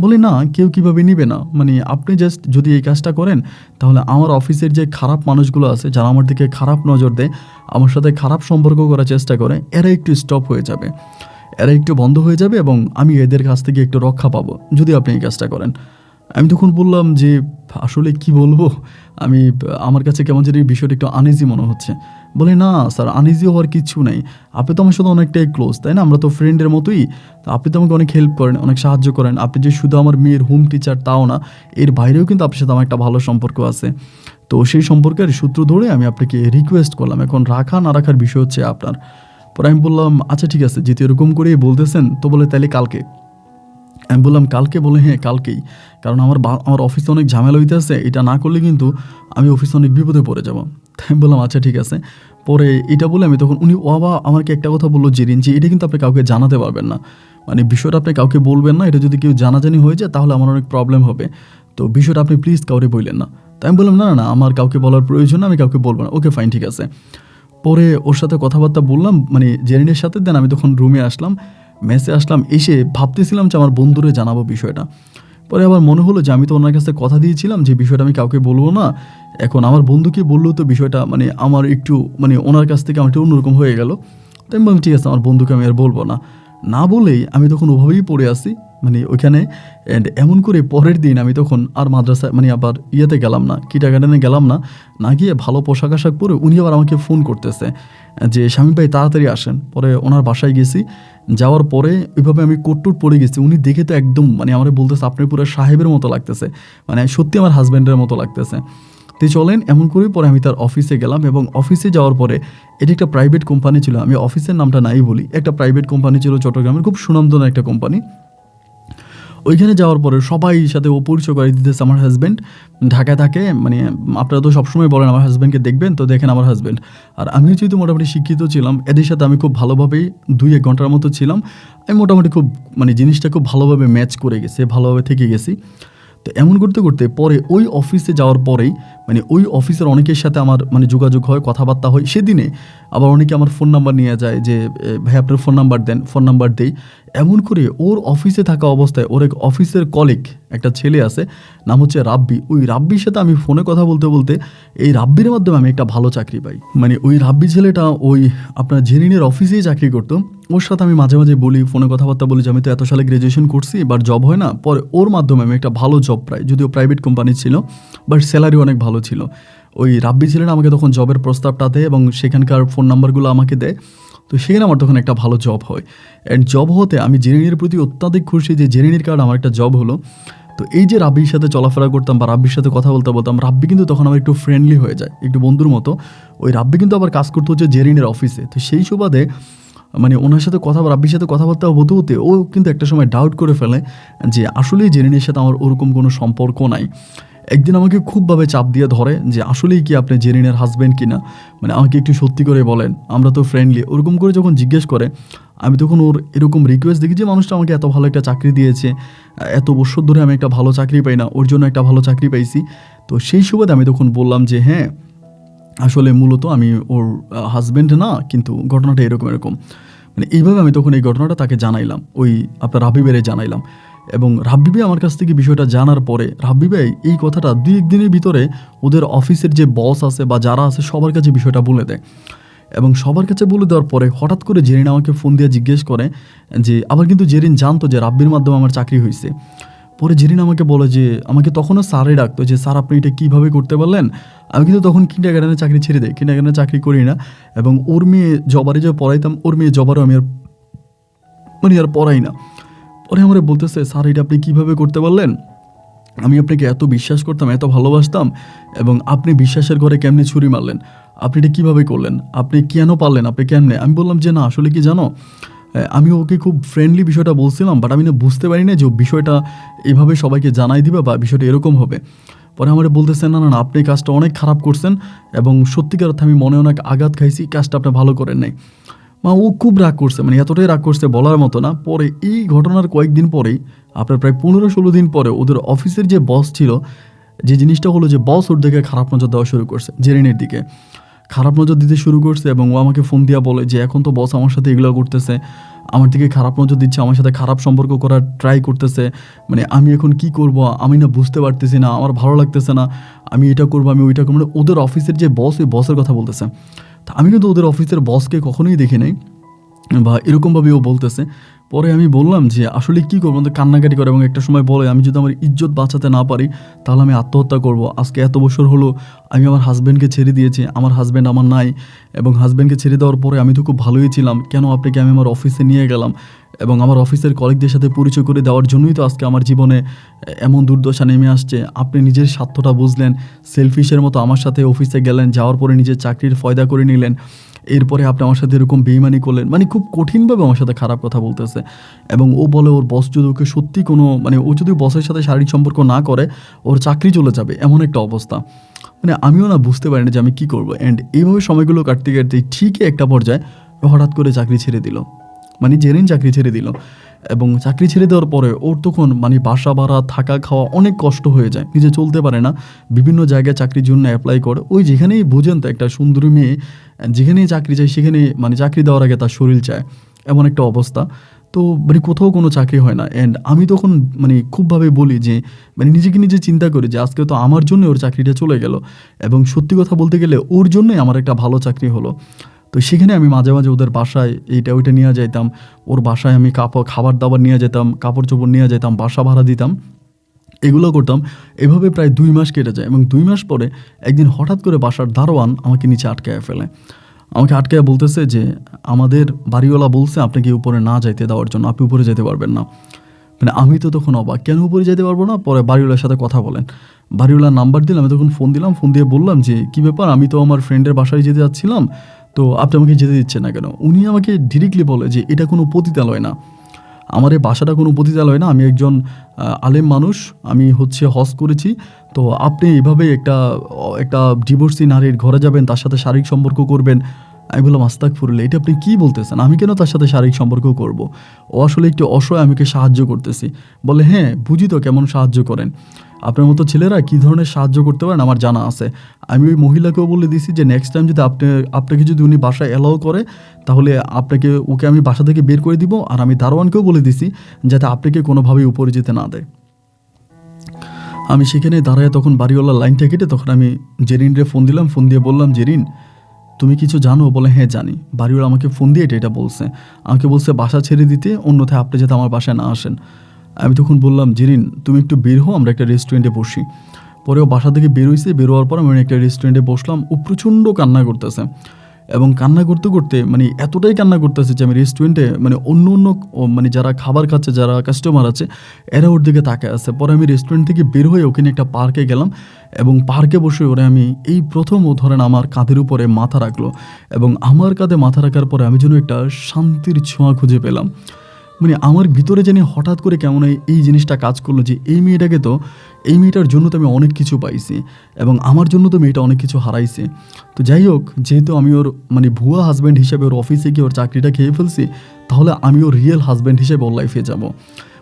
বলে না, কেউ কীভাবে নেবে না, মানে আপনি জাস্ট যদি এই কাজটা করেন, তাহলে আমার অফিসের যে খারাপ মানুষগুলো আছে, যারা আমার দিকে খারাপ নজর দেয়, আমার সাথে খারাপ সম্পর্ক করার চেষ্টা করে, এরা একটু স্টপ হয়ে যাবে, এরা একটু বন্ধ হয়ে যাবে, এবং আমি এদের কাছ থেকে একটু রক্ষা পাবো যদি আপনি এই কাজটা করেন। আমি তখন বললাম যে আসলে কি বলবো, আমার কাছে কেমন যেন এই বিষয়টা একটু আনইজি মনে হচ্ছে। বলে না স্যার, আনইজি হওয়ার কিছু নেই, আপনি তো আমার সাথে অনেকটাই ক্লোজ, তাই না? আমরা তো ফ্রেন্ডের মতোই, তো আপনি তো আমাকে অনেক হেল্প করেন, অনেক সাহায্য করেন। আপনি যে শুধু আমার মেয়ের হোম টিচার তাও না, এর বাইরেও কিন্তু আপনার সাথে আমার একটা ভালো সম্পর্ক আছে। তো সেই সম্পর্কের সূত্র ধরে আমি আপনাকে রিকোয়েস্ট করলাম, এখন রাখা না রাখার বিষয় হচ্ছে আপনার। পরে আমি বললাম আচ্ছা ঠিক আছে, যেহেতু এরকম করেই বলতেছেন, তো বলে তাহলে কালকে। আমি বললাম কালকে? বলে হ্যাঁ কালকেই, কারণ আমার অফিসে অনেক ঝামেলা হইতে আছে, এটা না করলে কিন্তু আমি অফিসে অনেক বিপদে পড়ে যাব। তাই আমি বললাম আচ্ছা ঠিক আছে। পরে এটা বলে আমি তখন উনি আমাকে একটা কথা বললো, জেরিন, যে এটা কিন্তু আপনি কাউকে জানাতে পারবেন না, মানে বিষয়টা আপনি কাউকে বলবেন না, এটা যদি কেউ জানাজানি হয়ে যায় তাহলে আমার অনেক প্রবলেম হবে, তো বিষয়টা আপনি প্লিজ কাউরে বললেন না। তাই আমি বললাম না না না, আমার কাউকে বলার প্রয়োজন না, আমি কাউকে বলবো না। ওকে ফাইন, ঠিক আছে। পরে ওর সাথে কথাবার্তা বললাম, মানে জেরিনের সাথে। দেন আমি তখন রুমে আসলাম, মেসে আসলাম, এসে ভাবতেছিলাম যে আমার বন্ধুরে জানাবো বিষয়টা। পরে আবার মনে হলো যে আমি তো ওনার কাছে কথা দিয়েছিলাম যে বিষয়টা আমি কাউকে বলবো না, এখন আমার বন্ধুকে বললেও তো বিষয়টা মানে আমার একটু মানে ওনার কাছ থেকে আমার একটু অন্যরকম হয়ে গেল। তাই আমি বললাম ঠিক আছে, আমার বন্ধুকে আমি আর বলবো না। না বলেই আমি তখন ওভাবেই পড়ে আসি মানে ওইখানে। অ্যান্ড এমন করে পরের দিন আমি তখন আর মাদ্রাসায় মানে আবার ইয়েতে গেলাম না, কিন্ডারগার্টেনে গেলাম না। না গিয়ে ভালো পোশাক আশাক পরে উনি আবার আমাকে ফোন করতেছে যে শামীম ভাই তাড়াতাড়ি আসেন। পরে ওনার বাসায় গেছি, যাওয়ার পরে ওইভাবে আমি কোটটুট পরে গেছি। উনি দেখে তো একদম মানে আমার বলতেছে আপনি পুরো সাহেবের মতো লাগতেছে, মানে সত্যি আমার হাজব্যান্ডের মতো লাগতেছে। তো চলেন এমন করে। পরে আমি তার অফিসে গেলাম, এবং অফিসে যাওয়ার পরে এটি একটা প্রাইভেট কোম্পানি ছিল, আমি অফিসের নামটা নাই বলি, একটা প্রাইভেট কোম্পানি ছিল চট্টগ্রামের, খুব সুনামধন্য একটা কোম্পানি। ওইখানে যাওয়ার পরে সবাই সাথে ও পরিচয় করে দিতেছে আমার হাজব্যান্ড ঢাকায় থাকে, মানে আপনারা তো সবসময় বলেন আমার হাজব্যান্ডকে দেখবেন, তো দেখেন আমার হাজব্যান্ড। আর আমিও যেহেতু মোটামুটি শিক্ষিত ছিলাম, এদের সাথে আমি খুব ভালোভাবেই 2-1 ঘন্টার মতো ছিলাম। আমি মোটামুটি খুব মানে জিনিসটা খুব ভালোভাবে ম্যাচ করে গেছে, ভালোভাবে থেকে গেছি। তো এমন করতে করতে পরে ওই অফিসে যাওয়ার পরেই মানে ওই অফিসের অনেকের সাথে আমার মানে যোগাযোগ হয়, কথাবার্তা হয়। সেদিনে আবার অনেকে আমার ফোন নাম্বার নিয়ে যায় যে ভাই আপনার ফোন নাম্বার দেন, ফোন নাম্বার দেই। এমন করে ওর অফিসে থাকা অবস্থায় ওর এক অফিসের কলিগ একটা ছেলে আছে, নাম হচ্ছে রাব্বি। ওই রাব্বির সাথে আমি ফোনে কথা বলতে বলতে এই রাব্বির মাধ্যমে আমি একটা ভালো চাকরি পাই। মানে ওই রাব্বি ছেলেটা ওই আপনার জেরিনের অফিসেই চাকরি করতো। ওর সাথে আমি মাঝে মাঝে বলি, ফোনে কথাবার্তা বলি যে আমি তো এত সালে গ্র্যাজুয়েশন করছি, বাট জব হয় না। পরে ওর মাধ্যমে আমি একটা ভালো জব পাই, যদিও প্রাইভেট কোম্পানি ছিল, বাট স্যালারি অনেক ভালো ছিল। ওই রাব্বি ছিলেন আমাকে তখন জবের প্রস্তাবটা দেয় এবং সেখানকার ফোন নাম্বারগুলো আমাকে দেয়। তো সেখানে আমার তখন একটা ভালো জব হয়। অ্যান্ড জব হতে আমি জেরিনের প্রতি অত্যাধিক খুশি যে জেরিনের কারণে আমার একটা জব হলো। তো এই যে রাব্বির সাথে চলাফেরা করতাম বা রাব্বির সাথে কথা বলতে বলতাম, রাব্বি কিন্তু তখন আমার একটু ফ্রেন্ডলি হয়ে যায়, একটু বন্ধুর মতো। ওই রাব্বি কিন্তু আবার কাজ করতে হচ্ছে জেরিনের অফিসে। তো সেই সুবাদে মানে ওনার সাথে কথা রাব্বির সাথে কথাবার্তা হতে হতে ও কিন্তু একটা সময় ডাউট করে ফেলে যে আসলেই জেরিনের সাথে আমার ওরকম কোনো সম্পর্ক নাই। একদিন আমাকে খুবভাবে চাপ দিয়ে ধরে যে আসলেই কি আপনি জেরিনের হাজব্যান্ড কিনা, মানে আমাকে একটু সত্যি করে বলেন, আমরা তো ফ্রেন্ডলি। ওরকম করে যখন জিজ্ঞেস করে, আমি তখন ওর এরকম রিকোয়েস্ট দেখি যে মানুষটা আমাকে এত ভালো একটা চাকরি দিয়েছে, এত বছর ধরে আমি একটা ভালো চাকরি পাই না, ওর জন্য একটা ভালো চাকরি পাইছি। তো সেই সুবাদে আমি তখন বললাম যে হ্যাঁ আসলে মূলত আমি ওর হাজব্যান্ড না, কিন্তু ঘটনাটা এরকম এরকম। মানে এইভাবে আমি তখন এই ঘটনাটা তাকে জানাইলাম, ওই আপনার রাব্বি ভাইয়ের জানাইলাম। এবং রাব্বি ভাই আমার কাছ থেকে বিষয়টা জানার পরে রাব্বি ভাই এই কথাটা 2-1 দিনের ভিতরে ওদের অফিসের যে বস আছে বা যারা আছে সবার কাছে বিষয়টা বলে দেয়। এবং সবার কাছে বলে দেওয়ার পরে হঠাৎ করে জেরিন আমাকে ফোন দিয়ে জিজ্ঞেস করে যে, আবার কিন্তু জেরিন জানতো যে রাব্বির মাধ্যমে আমার চাকরি হয়েছে। পরে জেরিন আমাকে বলে যে, আমাকে তখনও স্যারে ডাকতো যে স্যার আপনি এটা কীভাবে করতে পারলেন। আমি কিন্তু তখন কিন্ডারগার্টেনে চাকরি ছেড়ে দেয়, কিন্ডারগার্টেনে চাকরি করি না। এবং ওর মেয়ে জবারে যে পড়াইতাম, ওর মেয়ে জবারও আমি আর পড়াই না। পরে আমার বলতেছে, স্যার এটা আপনি কীভাবে করতে পারলেন, আমি আপনাকে এত বিশ্বাস করতাম, এত ভালোবাসতাম, এবং আপনি বিশ্বাসের ঘরে কেমনে ছুরি মারলেন, আপনি এটা কীভাবে করলেন, আপনি কেন পারলেন, আপনি কেমনে। আমি বললাম যে না আসলে কি জানো, আমি ওকে খুব ফ্রেন্ডলি বিষয়টা বলছিলাম, বাট আমি না বুঝতে পারি না যে ও বিষয়টা এভাবে সবাইকে জানাই দিবে বা বিষয়টা এরকম হবে। পরে আমার বলতেছে না না না আপনি কাজটা অনেক খারাপ করছেন, এবং সত্যিকার অর্থে আমি মনে অনেক আঘাত খাইছি, কাজটা আপনি ভালো করেন নাই। ও খুব রাগ করছে, মানে এতটাই রাগ করছে বলার মতো না। পরে এই ঘটনার কয়েকদিন পরেই, আপনার প্রায় 15-16 দিন পরে, ওদের অফিসের যে বস ছিল, যে জিনিসটা হলো যে বস ওর দিকে খারাপ নজর দেওয়া শুরু করছে, জেরিনের দিকে খারাপ নজর দিতে শুরু করছে। এবং ও আমাকে ফোন দিয়া বলে যে এখন তো বস আমার সাথে এগুলো করতেছে, আমার দিকে খারাপ নজর দিচ্ছে, আমার সাথে খারাপ সম্পর্ক করার ট্রাই করতেছে, মানে আমি এখন কি করব, আমি না বুঝতে পারতেছি না, আমার ভালো লাগতেছে না, আমি এটা করবো, আমি ওইটা করবো। মানে ওদের অফিসের যে বস, ওই বসের কথা বলতেছে। তা আমি কিন্তু ওদের অফিসের বসকে কখনোই দেখি নাই, বা এরকমভাবে ও বলতেছে। পরে আমি বললাম যে আসলে কী করবো, আমাদের কান্নাকাটি করে, এবং একটা সময় বলে আমি যদি আমার ইজ্জত বাঁচাতে না পারি তাহলে আমি আত্মহত্যা করব। আজকে এত বছর হলো আমি আমার হাজব্যান্ডকে ছেড়ে দিয়েছি, আমার হাজব্যান্ড আমার নাই, এবং হাজব্যান্ডকে ছেড়ে দেওয়ার পরে আমি তো খুব ভালোই ছিলাম, কেন আপনাকে আমি আমার অফিসে নিয়ে গেলাম, এবং আমার অফিসের কলিগদের সাথে পরিচয় করে দেওয়ার জন্যই তো আজকে আমার জীবনে এমন দুর্দশা নেমে আসছে। আপনি নিজের স্বার্থটা বুঝলেন, সেলফিশের মতো আমার সাথে অফিসে গেলেন, যাওয়ার পরে নিজের চাকরির ফয়দা করে নিলেন, এরপরে আপনি আমার সাথে এরকম বেইমানি করলেন। মানে খুব কঠিনভাবে আমার সাথে খারাপ কথা বলতেছে। এবং ও বলে ওর বস যদি ওকে সত্যি কোনো, মানে ও যদি বসের সাথে শারীরিক সম্পর্ক না করে ওর চাকরি চলে যাবে, এমন একটা অবস্থা। মানে আমিও না বুঝতে পারি না যে আমি কী করবো। অ্যান্ড এইভাবে সময়গুলো কাটতে কাটতে ঠিকই একটা পর্যায়ে হঠাৎ করে চাকরি ছেড়ে দিল, মানে জেরিন চাকরি ছেড়ে দিল। এবং চাকরি ছেড়ে দেওয়ার পরে ওর তখন মানে বাসা ভাড়া, থাকা খাওয়া অনেক কষ্ট হয়ে যায়, নিজে চলতে পারে না, বিভিন্ন জায়গায় চাকরির জন্য অ্যাপ্লাই করে। ওই যেখানেই বুঝেন তো একটা সুন্দরী মেয়ে যেখানেই চাকরি চায় সেখানে, মানে চাকরি দেওয়ার আগে তার শরীর চায়, এমন একটা অবস্থা। তো মানে কোথাও কোনো চাকরি হয় না। অ্যান্ড আমি তখন মানে খুবভাবে বলি যে, মানে নিজেকে নিজে চিন্তা করি যে আজকে তো আমার জন্য ওর চাকরিটা চলে গেল, এবং সত্যি কথা বলতে গেলে ওর জন্যই আমার একটা ভালো চাকরি হলো। তো সেখানে আমি মাঝে মাঝে ওদের বাসায় এইটা ওইটা নিয়ে যেতাম, ওর বাসায় আমি খাবার দাবার নিয়ে যেতাম, কাপড় চোপড় নিয়ে যেতাম, বাসা ভাড়া দিতাম, এগুলো করতাম। এভাবে প্রায় 2 মাস কেটে যায়। এবং 2 মাস পরে একদিন হঠাৎ করে বাসার দারোয়ান আমাকে নিচে আটকায় ফেলে। আমাকে আটকায় বলতেছে যে আমাদের বাড়িওয়ালা বলছে আপনাকে উপরে না যাইতে দেওয়ার জন্য, আপনি উপরে যেতে পারবেন না। মানে আমি তো তখন অবাক, কেন উপরে যেতে পারবো না। পরে বাড়িওয়ালার সাথে কথা বলেন, বাড়িওয়ালার নাম্বার দিলাম, আমি তখন ফোন দিলাম, ফোন দিয়ে বললাম যে কী ব্যাপার, আমি তো আমার ফ্রেন্ডের বাসায় যেতে যাচ্ছিলাম, তো আপনি আমাকে যেতে দিচ্ছেন না কেন। উনি আমাকে ডিরেক্টলি বলে যে এটা কোনো পতিতালয় না, আমার এই বাসাটা কোনো পতিতালয় না, আমি একজন আলেম মানুষ, আমি হচ্ছে হজ করেছি, তো আপনি এইভাবে একটা একটা ডিভোর্সি নারীর ঘরে যাবেন, তার সাথে শারীরিক সম্পর্ক করবেন। আমি বললাম আস্তাগফিরুল্লাহ, এটা আপনি কী বলতেছেন, আমি কেন তার সাথে শারীরিক সম্পর্ক করব। ও আসলে একটু অসহায়, আমাকে সাহায্য করতেছি। বলে হ্যাঁ বুঝি তো কেমন সাহায্য করেন, আপনার মতো ছেলেরা কী ধরনের সাহায্য করতে পারেন আমার জানা আছে। আমি ওই মহিলাকেও বলে দিছি যে নেক্সট টাইম যদি আপনাকে যদি উনি বাসায় অ্যালাউ করে তাহলে ওকে আমি বাসা থেকে বের করে দিব। আর আমি দারোয়ানকেও বলে দিছি যাতে আপনাকে কোনোভাবেই উপরে যেতে না দেয়। আমি সেখানে দাঁড়ায় তখন বাড়িওয়ালার লাইনটা কেটে তখন আমি জেরিনরে ফোন দিলাম, ফোন দিয়ে বললাম জেরিন তুমি কিছু জানো। বলে হ্যাঁ জানি। বাড়িওয়ালা আমাকে ফোন দিয়ে এটা বলছে, আমাকে বলছে বাসা ছেড়ে দিতে, অন্যথায় আপনি যাতে আমার বাসায় না আসেন। আমি তখন বললাম জেরিন তুমি একটু বের হও, আমরা একটা রেস্টুরেন্টে বসি। পরে ও বাসা থেকে বের হয়েছে, বেরোয়ার পর আমি একটা রেস্টুরেন্টে বসলাম। ও প্রচণ্ড কান্না করতেছে, এবং কান্না করতে করতে মানে এতটাই কান্না করতেছে যে আমি রেস্টুরেন্টে মানে অন্য অন্য মানে যারা খাবার খাচ্ছে, যারা কাস্টমার আছে, এরা ওর দিকে তাকায় আছে। পরে আমি রেস্টুরেন্ট থেকে বের হয়ে ওখানে একটা পার্কে গেলাম এবং পার্কে বসে ওরে আমি এই প্রথম ও ধরেন আমার কাঁধের উপরে মাথা রাখলো এবং আমার কাঁধে মাথা রাখার পরে আমি যেন একটা শান্তির ছোঁয়া খুঁজে পেলাম। মানে আমার ভিতরে জানি হঠাৎ করে কেমন এই জিনিসটা কাজ করলো যে এই মেয়েটার জন্য তো আমি অনেক কিছু পাইছি এবং আমার জন্য তো মেয়েটা অনেক কিছু হারাইছে। তো যাই হোক, যেহেতু আমি ওর মানে ভুয়া হাজব্যান্ড হিসেবে ওর অফিসে গিয়ে ওর চাকরিটা খেয়ে ফেলছি, তাহলে আমি ওর রিয়েল হাজব্যান্ড হিসেবে ওর লাইফে যাব।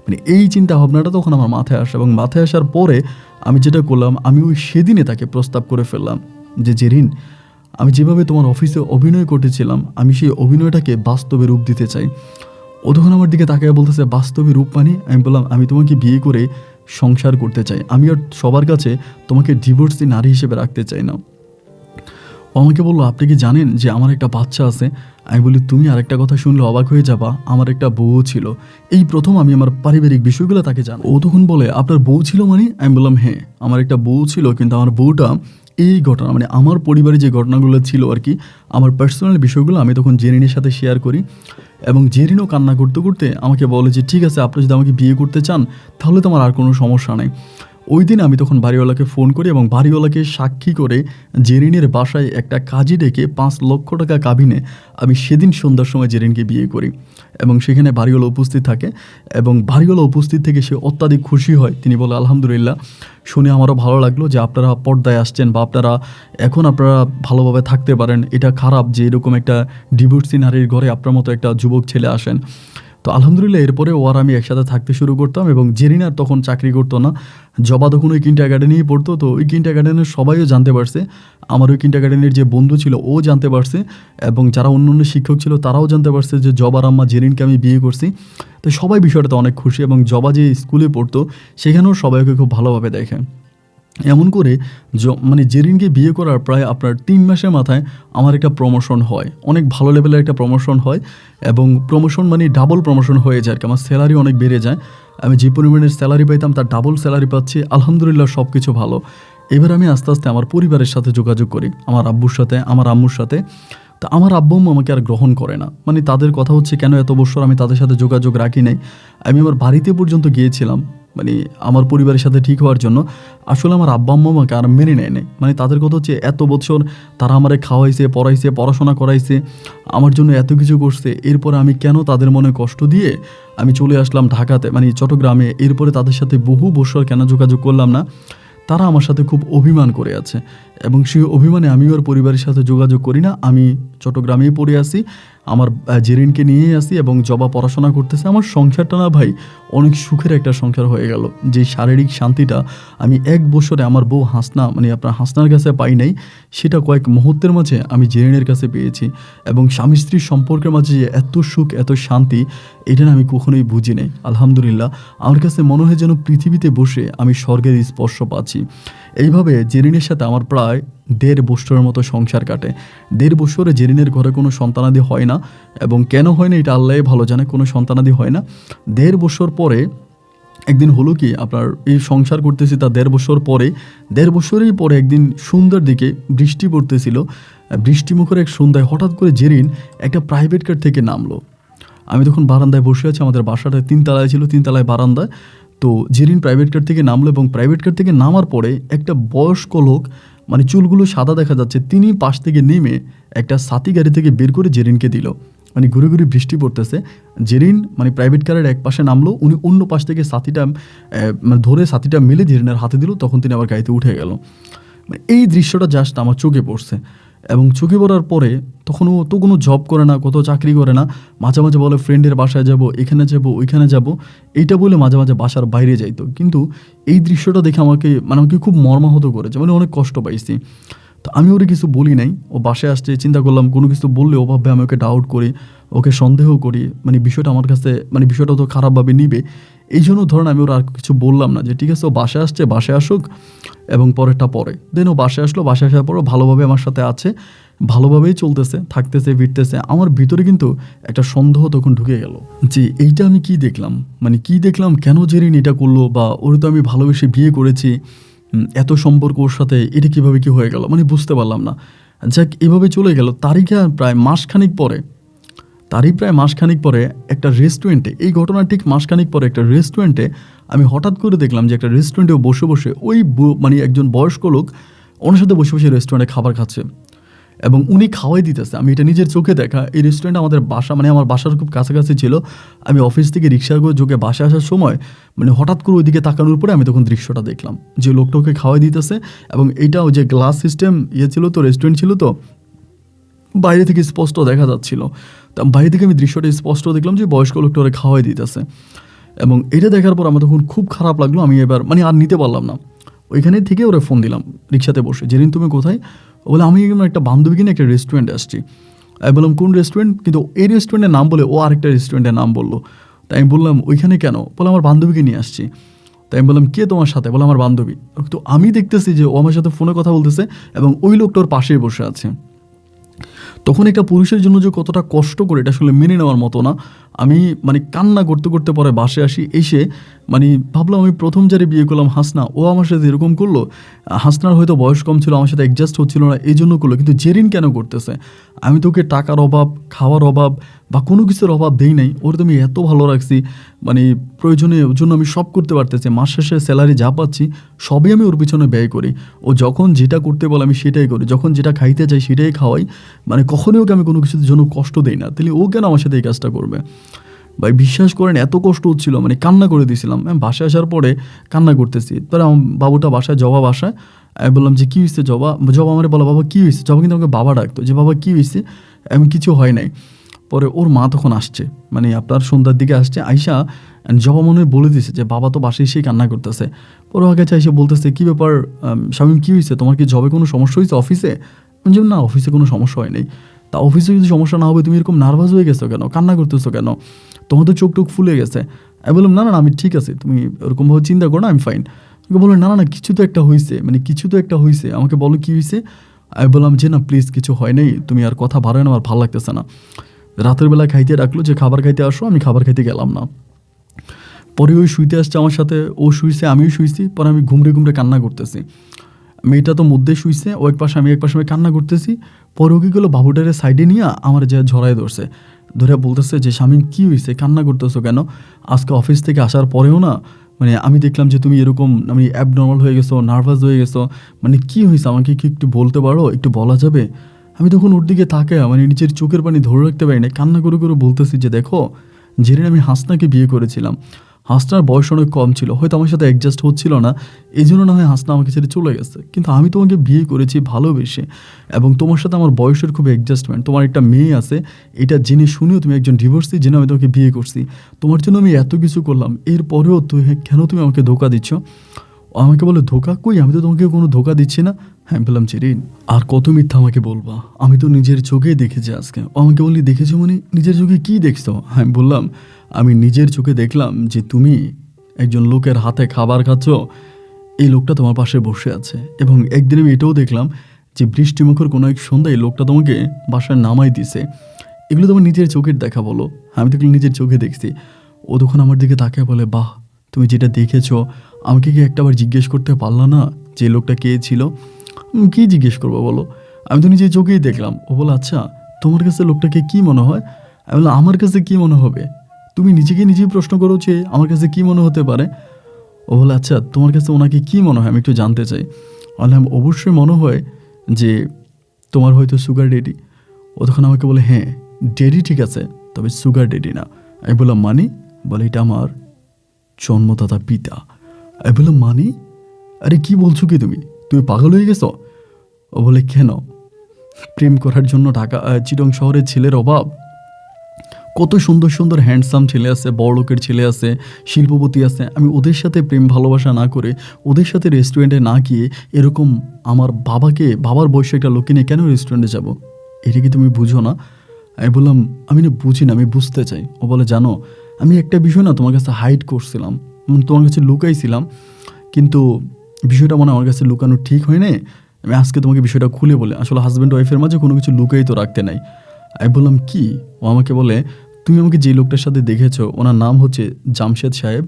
মানে এই চিন্তা ভাবনাটা তখন আমার মাথায় আসে এবং মাথায় আসার পরে আমি যেটা করলাম, আমি ওই সেদিনে তাকে প্রস্তাব করে ফেললাম যে জেরিন, আমি যেভাবে তোমার অফিসে অভিনয় করতেছিলাম, আমি সেই অভিনয়টাকে বাস্তবে রূপ দিতে চাই। ও তখন আমার দিকে তাকিয়ে বলতেছে, বাস্তবে রূপ মানে? আমি বললাম, আমি তোমাকে বিয়ে করে সংসার করতে চাই, আমি আর সবার কাছে তোমাকে ডিভোর্সি নারী হিসেবে রাখতে চাই না। ও আমাকে বললো, আপনি কি জানেন যে আমার একটা বাচ্চা আছে? আমি বলি, তুমি আরেকটা কথা শুনলে অবাক হয়ে যাবা, আমার একটা বউ ছিল। এই প্রথম আমি আমার পারিবারিক বিষয়গুলো তাকে জানাই। ও তখন বলে, আপনার বউ ছিল মানে? আমি বললাম, হ্যাঁ, আমার একটা বউ ছিল, কিন্তু আমার বউটা এই ঘটনা মানে আমার পরিবারে যে ঘটনাগুলো ছিল আর কি, আমার পার্সোনাল বিষয়গুলো আমি তখন জেরিনের সাথে শেয়ার করি এবং জেরিনও কান্না করতে করতে আমাকে বলে যে ঠিক আছে, আপনি যদি আমাকে বিয়ে করতে চান তাহলে তো আমার আর কোনো সমস্যা নেই। ওই দিন আমি তখন বাড়িওয়ালাকে ফোন করি এবং বাড়িওয়ালাকে সাক্ষী করে জেরিনের বাসায় একটা কাজী ডেকে 5 লক্ষ টাকা কাবিনে আমি সেদিন সন্ধ্যার সময় জেরিনকে বিয়ে করি এবং সেখানে বাড়িওয়ালা উপস্থিত থাকে এবং বাড়িওয়ালা উপস্থিত থেকে সে অত্যাধিক খুশি হয়। তিনি বলে, আলহামদুলিল্লাহ, শুনে আমারও ভালো লাগলো যে আপনারা পর্দায় আসছেন বা আপনারা ভালোভাবে থাকতে পারেন। এটা খারাপ যে এরকম একটা ডিভোর্সি নারীর ঘরে আপনার মতো একটা যুবক ছেলে আসেন। তো আলহামদুলিল্লাহ, এরপরে ও আর আমি একসাথে থাকতে শুরু করতাম এবং জেরিন আর তখন চাকরি করতো না। জবা তখন ওই কিন্ডারগার্টেনেই পড়তো। তো ওই কিন্ডারগার্টেনের সবাইও জানতে পারছে, আমার ওই কিন্ডারগার্টেনের যে বন্ধু ছিল ও জানতে পারছে এবং যারা অন্য অন্য শিক্ষক ছিল তারাও জানতে পারছে যে জবার আম্মা জেরিনকে আমি বিয়ে করছি। তো সবাই বিষয়টাতে অনেক খুশি এবং জবা যে স্কুলে পড়তো সেখানেও সবাই ওকে খুব ভালোভাবে দেখে। এমন করে মানে জেরিনকে বিয়ে করার প্রায় আপনার 3 মাসের মাথায় আমার একটা প্রমোশন হয়, অনেক ভালো লেভেলের একটা প্রমোশন হয় এবং প্রমোশন মানে ডাবল প্রমোশন হয়ে যায় আর কি। আমার স্যালারি অনেক বেড়ে যায়, আমি যে পরিমাণের স্যালারি পাইতাম তার ডাবল স্যালারি পাচ্ছি। আলহামদুলিল্লাহ, সব কিছু ভালো। এবার আমি আস্তে আস্তে আমার পরিবারের সাথে যোগাযোগ করি, আমার আব্বুর সাথে, আমার আম্মুর সাথে। তো আমার আব্বু আম্মু আমাকে আর গ্রহণ করে না। মানে তাদের কথা হচ্ছে, কেন এত বছর আমি তাদের সাথে যোগাযোগ রাখি নাই। আমি আমার বাড়িতে পর্যন্ত গিয়েছিলাম মানে আমার পরিবারের সাথে ঠিক হওয়ার জন্য। আসলে আমার আব্বা আম্মা আমাকে আর মেনে নেয় নাই। মানে তাদের কথা হচ্ছে, এত বছর তারা আমারে খাওয়াইছে, পড়াইছে, পড়াশোনা করাইছে, আমার জন্য এত কিছু করছে, এরপরে আমি কেন তাদের মনে কষ্ট দিয়ে আমি চলে আসলাম ঢাকাতে মানে চট্টগ্রামে। এরপরে তাদের সাথে বহু বছর কেন যোগাযোগ করলাম না। তারা আমার সাথে খুব অভিমান করে আছে এবং সেই অভিমানে আমি ওর পরিবারের সাথে যোগাযোগ করি না। আমি চট্টগ্রামেই পড়ে আসি, আমার জেরিনকে নিয়েই আসি এবং জবা পড়াশোনা করতেছে। আমার সংসারটা না ভাই অনেক সুখের একটা সংসার হয়ে গেল। যে শারীরিক শান্তিটা আমি 1 বছরে আমার বউ হাসনা মানে আপনার হাসনার কাছে পাই নাই, সেটা কয়েক মুহূর্তের মাঝে আমি জেরিনের কাছে পেয়েছি। এবং স্বামী স্ত্রীর সম্পর্কের মাঝে যে এত সুখ, এত শান্তি, এটা না আমি কখনোই বুঝি নাই। আলহামদুলিল্লাহ, আমার কাছে মনে হয় যেন পৃথিবীতে বসে আমি স্বর্গের স্পর্শ পাচ্ছি। এইভাবে জেরিনের সাথে আমার প্রায় 1.5 বছরের মতো সংসার কাটে। 1.5 বছরে জেরিনের ঘরে কোনো সন্তানাদি হয় না এবং কেন হয় না এটা আল্লাহই ভালো জানে, কোনো সন্তানাদি হয় না। 1.5 বছর পরে একদিন হলো কি, আপনার এই সংসার করতেছি তার 1.5 বছর পরে, 1.5 বছরেই পরে একদিন সন্ধ্যার দিকে বৃষ্টি পড়তেছিল। বৃষ্টিমুখর এক সন্ধ্যায় হঠাৎ করে জেরিন একটা প্রাইভেট কার থেকে নামলো। আমি তখন বারান্দায় বসে আছি, আমাদের বাসাটা 3 তলায় ছিল, 3 তলায় বারান্দায়। তো জেরিন প্রাইভেট কার থেকে নামলো এবং প্রাইভেট কার থেকে নামার পরে একটা বয়স্ক লোক, মানে চুলগুলো সাদা দেখা যাচ্ছে, তিনি পাশ থেকে নেমে একটা সাথী গাড়ি থেকে বের করে জেরিনকে দিল। মানে ঘুরে ঘুরে বৃষ্টি পড়তেছে, জেরিন মানে প্রাইভেট কারের এক পাশে নামলো, উনি অন্য পাশ থেকে সাথীটা মানে ধরে সাথীটা মেলে জেরিনের হাতে দিল, তখন তিনি আবার গাড়িতে উঠে গেল। মানে এই দৃশ্যটা জাস্ট আমার চোখে পড়ছে এবং চোখে পড়ার পরে তখন ও তো কোনো জব করে না, কত চাকরি করে না, মাঝে মাঝে বলে ফ্রেন্ডের বাসায় যাব, এখানে যাব, ওইখানে যাব, এইটা বলে মাঝে মাঝে বাসার বাইরে যাইতো। কিন্তু এই দৃশ্যটা দেখে আমাকে খুব মর্মাহত করেছে, মানে অনেক কষ্ট পাইছি। তো আমি ওরে কিছু বলি নাই, ও বাসায় আসছে, চিন্তা করলাম কোনো কিছু বললে ও ভাববে আমি ওকে ডাউট করি, ওকে সন্দেহ করি, মানে বিষয়টা আমার কাছে মানে বিষয়টা তো খারাপভাবে নিবে। এই জন্য ধরেন আমি ওর আর কিছু বললাম না, যে ঠিক আছে ও বাসায় আসছে, বাসায় আসুক এবং পরেরটা পরে। দেন ও বাসায় আসলো, বাসায় আসার পরও ভালোভাবে আমার সাথে আছে, ভালোভাবেই চলতেছে, থাকতেছে, ফিরতেছে। আমার ভিতরে কিন্তু একটা সন্দেহ তখন ঢুকে গেল যে এইটা আমি কি দেখলাম, মানে কি দেখলাম, কেন জেরিন এটা করলো, বা ওর তো আমি ভালোবেসে বিয়ে করেছি, এত সম্পর্ক ওর সাথে, এটা কীভাবে কি হয়ে গেল, মানে বুঝতে পারলাম না। যাক, এভাবে চলে গেল। তারই প্রায় মাসখানিক পরে একটা রেস্টুরেন্টে, এই ঘটনার ঠিক মাসখানিক পরে একটা রেস্টুরেন্টে আমি হঠাৎ করে দেখলাম যে একটা রেস্টুরেন্টেও বসে বসে ওই মানে একজন বয়স্ক লোক ওনার সাথে বসে বসে রেস্টুরেন্টে খাবার খাচ্ছে এবং উনি খাওয়াই দিতেছে। আমি এটা নিজের চোখে দেখা। এই রেস্টুরেন্ট আমাদের বাসা, মানে আমার বাসার খুব কাছাকাছি ছিল। আমি অফিস থেকে রিক্সা করে যোগে বাসা আসার সময় মানে হঠাৎ করে ওইদিকে তাকানোর পরে আমি তখন দৃশ্যটা দেখলাম যে লোকটা ওকে খাওয়াই দিতেছে। এবং এইটাও যে গ্লাস সিস্টেম ছিল তো, রেস্টুরেন্ট ছিল তো, বাইরে থেকে স্পষ্ট দেখা যাচ্ছিল। তা বাইরে থেকে আমি দৃশ্যটা স্পষ্ট দেখলাম যে বয়স্ক লোকটা ওরা খাওয়াই দিতেছে। এবং এটা দেখার পর আমার তখন খুব খারাপ লাগলো। আমি এবার মানে আর নিতে পারলাম না, ওইখানে থেকে ওরা ফোন দিলাম রিক্সাতে বসে, যেদিন তুমি কোথায়? ও বলে আমি একটা বান্ধবীকে নিয়ে একটা রেস্টুরেন্টে আসছি। আমি বললাম কোন রেস্টুরেন্ট? কিন্তু এই রেস্টুরেন্টের নাম বলে ও আরেকটা রেস্টুরেন্টের নাম বললো। তাই আমি বললাম ওইখানে কেন? বলে আমার বান্ধবীকে নিয়ে আসছি। তাই আমি বললাম কে তোমার সাথে? বলে আমার বান্ধবী। তো আমি দেখতেছি যে ও আমার সাথে ফোনে কথা বলতেছে এবং ওই লোকটা ওর পাশেই বসে আছে। তখন একটা পুরুষের জন্য যে কতটা কষ্ট করে, এটা আসলে মেনে নেওয়ার মতো না। আমি মানে কান্না করতে করতে পরে বাসে আসি। এসে মানে ভাবলাম আমি প্রথম যারে বিয়ে করলাম হাসনা, ও আমার সাথে এরকম করলো। হাসনার হয়তো বয়স কম ছিল, আমার সাথে অ্যাডজাস্ট হচ্ছিল না, এই জন্য করলো। কিন্তু জেরিন কেন করতেছে? আমি তোকে টাকার অভাব, খাওয়ার অভাব বা কোনো কিছুর অভাব দেই নাই। ওর তো আমি এত ভালো রাখছি, মানে প্রয়োজনে ওর জন্য আমি সব করতে পারতেছি। মাস শেষে স্যালারি যা পাচ্ছি সবই আমি ওর পিছনে ব্যয় করি। ও যখন যেটা করতে বলে আমি সেটাই করি, যখন যেটা খাইতে চাই সেটাই খাওয়াই। মানে কখনোই ওকে আমি কোনো কিছুর জন্য কষ্ট দেই না। তাহলে ও কেন আমার সাথে এই কাজটা করবে? ভাই বিশ্বাস করেন এত কষ্ট হচ্ছিল, মানে কান্না করে দিয়েছিলাম। আমি বাসায় আসার পরে কান্না করতেছি। তারপরে আমার বাবুটা বাসায়, জবা বাসায়। আমি বললাম যে কী হয়েছে জবা? জবা আমার বলো বাবা কী হয়েছে? জবা কিন্তু আমাকে বাবা ডাকতো যে বাবা কী হয়েছে? আমি কিছু হয় নাই। পরে ওর মা তখন আসছে, মানে আপনার সন্ধ্যার দিকে আসছে। আইসা জবা মনে হয় বলে দিছে যে বাবা তো বাসায় এসেই কান্না করতেছে। পরে ওর কাছে এসে বলতেছে কী ব্যাপার শামীম, কী হয়েছে? তোমার কি জবে কোনো সমস্যা হয়েছে অফিসে? আমি বললাম না, অফিসে কোনো সমস্যা হয়নি। তা অফিসে যদি সমস্যা না হবে তুমি এরকম নার্ভাস হয়ে গেছো কেন? কান্না করতেছো কেন? তোমার তো চোখ টোক ফুলে গেছে। আমি বললাম না না আমি ঠিক আছি, তুমি ওরকমভাবে চিন্তা করো না, আমি ফাইন। আমাকে বললো না না না কিছু তো একটা হয়েছে, মানে কিছু তো একটা হয়েছে, আমাকে বলো কী হয়েছে। আমি বললাম যে না প্লিজ কিছু হয় নাই, তুমি আর কথা বাড়ায় না, আমার ভালো লাগতেছে না। রাতের বেলা খাইতে ডাকলো যে খাবার খাইতে আসো, আমি খাবার খাইতে গেলাম না। পরে ওই শুইতে আসছে আমার সাথে, ও শুইছে আমিও শুইছি। পরে আমি ঘুমড়ে ঘুমড়ে কান্না করতেছি। মেয়েটা তো মধ্যে শুইছে, ও এক পাশে আমি এক পাশে, আমি কান্না করতেছি। পরে ও কী করলো, বাবুটারে সাইডে নিয়ে আমার যে ঝরায় ধরছে, ধরে বলতেছে যে শামীম কী হয়েছে, কান্না করতেছো কেন? আজকে অফিস থেকে আসার পরেও না মানে আমি দেখলাম যে তুমি এরকম আমি অ্যাবনর্মাল হয়ে গেছো, নার্ভাস হয়ে গেছো, মানে কী হয়েছে আমাকে কি একটু বলতে পারো, একটু বলা যাবে? আমি তখন ওর দিকে তাকায় মানে নিজের চোখের পানি ধরে রাখতে পারি না, কান্না করে করে বলতেছি যে দেখো জেরিন, আমি হাসনাকে বিয়ে করেছিলাম। হাসনার বয়স অনেক কম ছিল, হয়তো আমার সাথে অ্যাডজাস্ট হচ্ছিল না, এই জন্য না হয় হাসনা আমাকে ছেড়ে চলে গেছে। কিন্তু আমি তোমাকে বিয়ে করেছি ভালোবেসে, এবং তোমার সাথে আমার বয়সের খুব অ্যাডজাস্টমেন্ট। তোমার একটা মেয়ে আছে, এটা জেনে শুনেও তুমি একজন ডিভোর্সি, জেনে আমি তোমাকে বিয়ে করছি। তোমার জন্য আমি এত কিছু করলাম, এরপরেও কেন তুমি আমাকে ধোকা দিচ্ছ? ও আমাকে বলে ধোকা কই, আমি তো তোমাকে কোনো ধোকা দিচ্ছি না। হ্যাঁ বললাম জেরিন আর কত মিথ্যা আমাকে বলবা, আমি তো নিজের চোখেই দেখেছি আজকে। ও আমাকে বললি দেখেছো মানে নিজের চোখে কী দেখছো? আমি বললাম আমি নিজের চোখে দেখলাম যে তুমি একজন লোকের হাতে খাবার খাচ্ছ, এই লোকটা তোমার পাশে বসে আছে। এবং একদিন আমি এটাও দেখলাম যে বৃষ্টিমুখর কোনো এক সন্ধ্যায় এই লোকটা তোমাকে বাসায় নামাই দিছে। এগুলো তোমার নিজের চোখের দেখা বলো? আমি তো এগুলো নিজের চোখে দেখছি। ও তখন আমার দিকে তাকিয়ে বলে বাহ, তুমি যেটা দেখেছো আমাকে কি একটাবার জিজ্ঞেস করতে পারলা না যে লোকটা কে ছিল? কী জিজ্ঞেস করবো বলো, আমি তো নিজের চোখেই দেখলাম। ও বলে আচ্ছা তোমার কাছে লোকটাকে কী মনে হয়? আমি বললাম আমার কাছে কী মনে হবে? তুমি নিজেকে নিজেই প্রশ্ন করো যে আমার কাছে কী মনে হতে পারে। ও বলে আচ্ছা তোমার কাছে ওনাকে কী মনে হয় আমি একটু জানতে চাই। বললাম অবশ্যই মনে হয় যে তোমার হয়তো সুগার ডেডি। ও তখন আমাকে বলে হ্যাঁ ডেডি ঠিক আছে, তবে সুগার ডেডি না। আমি বললাম মানি? বলে এটা আমার জন্মদাতা পিতা। আমি বললাম মানি? আরে কি বলছো কি তুমি, তুমি পাগল হয়ে গেছো? ও বলে কেন, প্রেম করার জন্য ঢাকা চিটং শহরের ছেলের অভাব? কত সুন্দর সুন্দর হ্যান্ডসাম ছেলে আছে, বড়লোকের ছেলে আছে, শিল্পপতি আছে। আমি ওদের সাথে প্রেম ভালোবাসা না করে, ওদের সাথে রেস্টুরেন্টে না গিয়ে এরকম আমার বাবার বয়সে একটা লোককে নিয়ে কেন রেস্টুরেন্টে যাব? এটা কি তুমি বুঝো না? আমি বললাম আমি না বুঝি না, আমি বুঝতে চাই। ও বলে জানো আমি একটা বিষয় না তোমার কাছে হাইড করছিলাম, তোমার কাছে লুকাইছিলাম, কিন্তু বিষয়টা মনে আমার কাছে লুকানো ঠিক হয় না। আমি আজকে তোমাকে বিষয়টা খুলে বলে, আসলে হাজব্যান্ড ওয়াইফের মাঝে কোনো কিছু লুকাই তো রাখতে নাই। আমি বললাম কি? ও আমাকে বলে তুমি আমাকে যে লোকটার সাথে দেখেছো ওনার নাম হচ্ছে জামশেদ সাহেব,